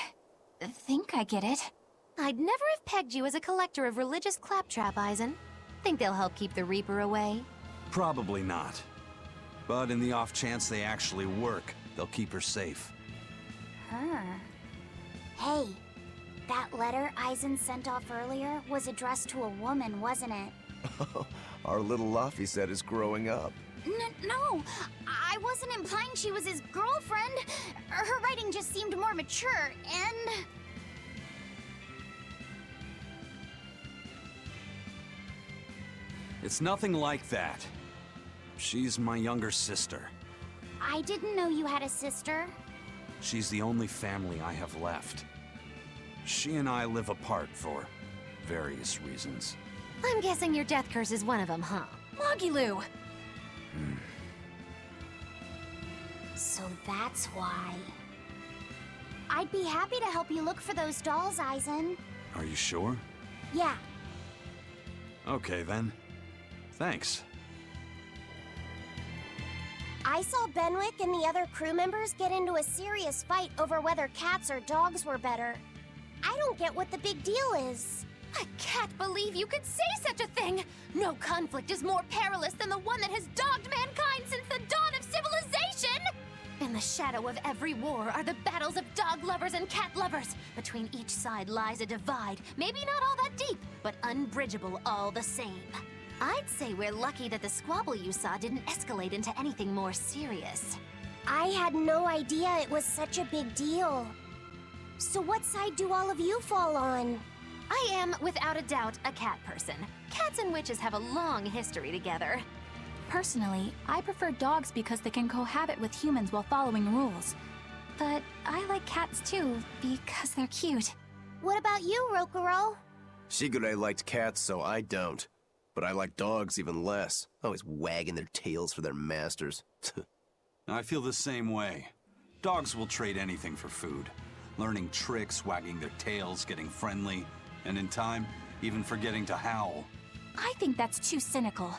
Speaker 3: think I get it.
Speaker 6: I'd never have pegged you as a collector of religious claptrap, Eisen. Think they'll help keep the Reaper away?
Speaker 1: Probably not. But in the off chance they actually work, they'll keep her safe.
Speaker 5: Her. Hey, that letter Eisen sent off earlier was addressed to a woman, wasn't it?
Speaker 11: Our little Laphicet is growing up.
Speaker 5: No, I wasn't implying she was his girlfriend. Her writing just seemed more mature, and...
Speaker 1: It's nothing like that. She's my younger sister.
Speaker 5: I didn't know you had a sister.
Speaker 1: She's the only family I have left. She and I live apart for various reasons.
Speaker 6: I'm guessing your death curse is one of them, huh?
Speaker 3: Mogiloo!
Speaker 5: So that's why. I'd be happy to help you look for those dolls, Eisen.
Speaker 1: Are you sure?
Speaker 5: Yeah.
Speaker 1: Okay, then. Thanks.
Speaker 5: I saw Benwick and the other crew members get into a serious fight over whether cats or dogs were better. I don't get what the big deal is.
Speaker 6: I can't believe you could say such a thing! No conflict is more perilous than the one that has dogged mankind since the dawn of civilization! In the shadow of every war are the battles of dog lovers and cat lovers. Between each side lies a divide, maybe not all that deep, but unbridgeable all the same. I'd say we're lucky that the squabble you saw didn't escalate into anything more serious.
Speaker 5: I had no idea it was such a big deal. So what side do all of you fall on?
Speaker 6: I am, without a doubt, a cat person. Cats and witches have a long history together.
Speaker 3: Personally, I prefer dogs because they can cohabit with humans while following rules. But I like cats too, because they're cute.
Speaker 5: What about you, Rokuro?
Speaker 11: Shigure liked cats, so I don't. But I like dogs even less, always wagging their tails for their masters.
Speaker 1: I feel the same way. Dogs will trade anything for food. Learning tricks, wagging their tails, getting friendly, and in time, even forgetting to howl.
Speaker 3: I think that's too cynical.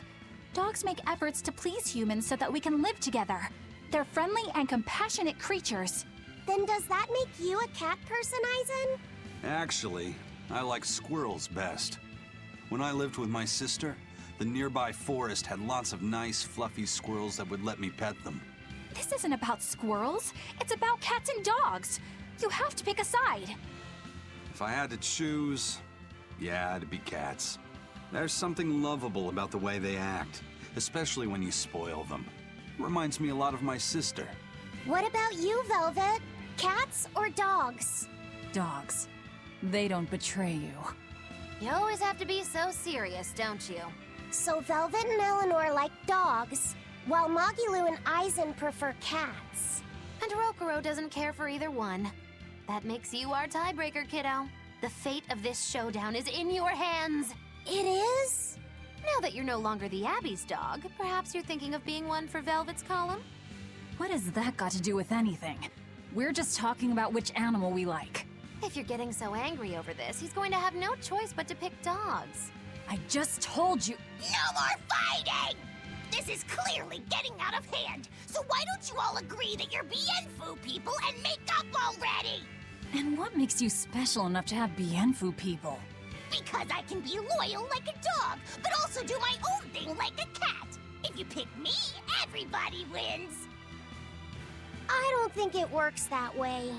Speaker 3: Dogs make efforts to please humans so that we can live together. They're friendly and compassionate creatures.
Speaker 5: Then does that make you a cat person, Aizen?
Speaker 1: Actually, I like squirrels best. When I lived with my sister, the nearby forest had lots of nice, fluffy squirrels that would let me pet them.
Speaker 3: This isn't about squirrels. It's about cats and dogs. You have to pick a side.
Speaker 1: If I had to choose, yeah, it'd be cats. There's something lovable about the way they act, especially when you spoil them. Reminds me a lot of my sister.
Speaker 5: What about you, Velvet? Cats or dogs?
Speaker 4: Dogs. They don't betray you.
Speaker 6: You always have to be so serious, don't you?
Speaker 5: So Velvet and Eleanor like dogs, while Magilu and Aizen prefer cats.
Speaker 6: And Rokuro doesn't care for either one. That makes you our tiebreaker, kiddo. The fate of this showdown is in your hands.
Speaker 5: It is?
Speaker 6: Now that you're no longer the Abbey's dog, perhaps you're thinking of being one for Velvet's column?
Speaker 4: What has that got to do with anything? We're just talking about which animal we like.
Speaker 6: If you're getting so angry over this, he's going to have no choice but to pick dogs.
Speaker 4: I just told you.
Speaker 16: No more fighting! This is clearly getting out of hand, so why don't you all agree that you're Bienfu people and make up already?
Speaker 4: And what makes you special enough to have Bienfu people?
Speaker 16: Because I can be loyal like a dog, but also do my own thing like a cat. If you pick me, everybody wins.
Speaker 5: I don't think it works that way.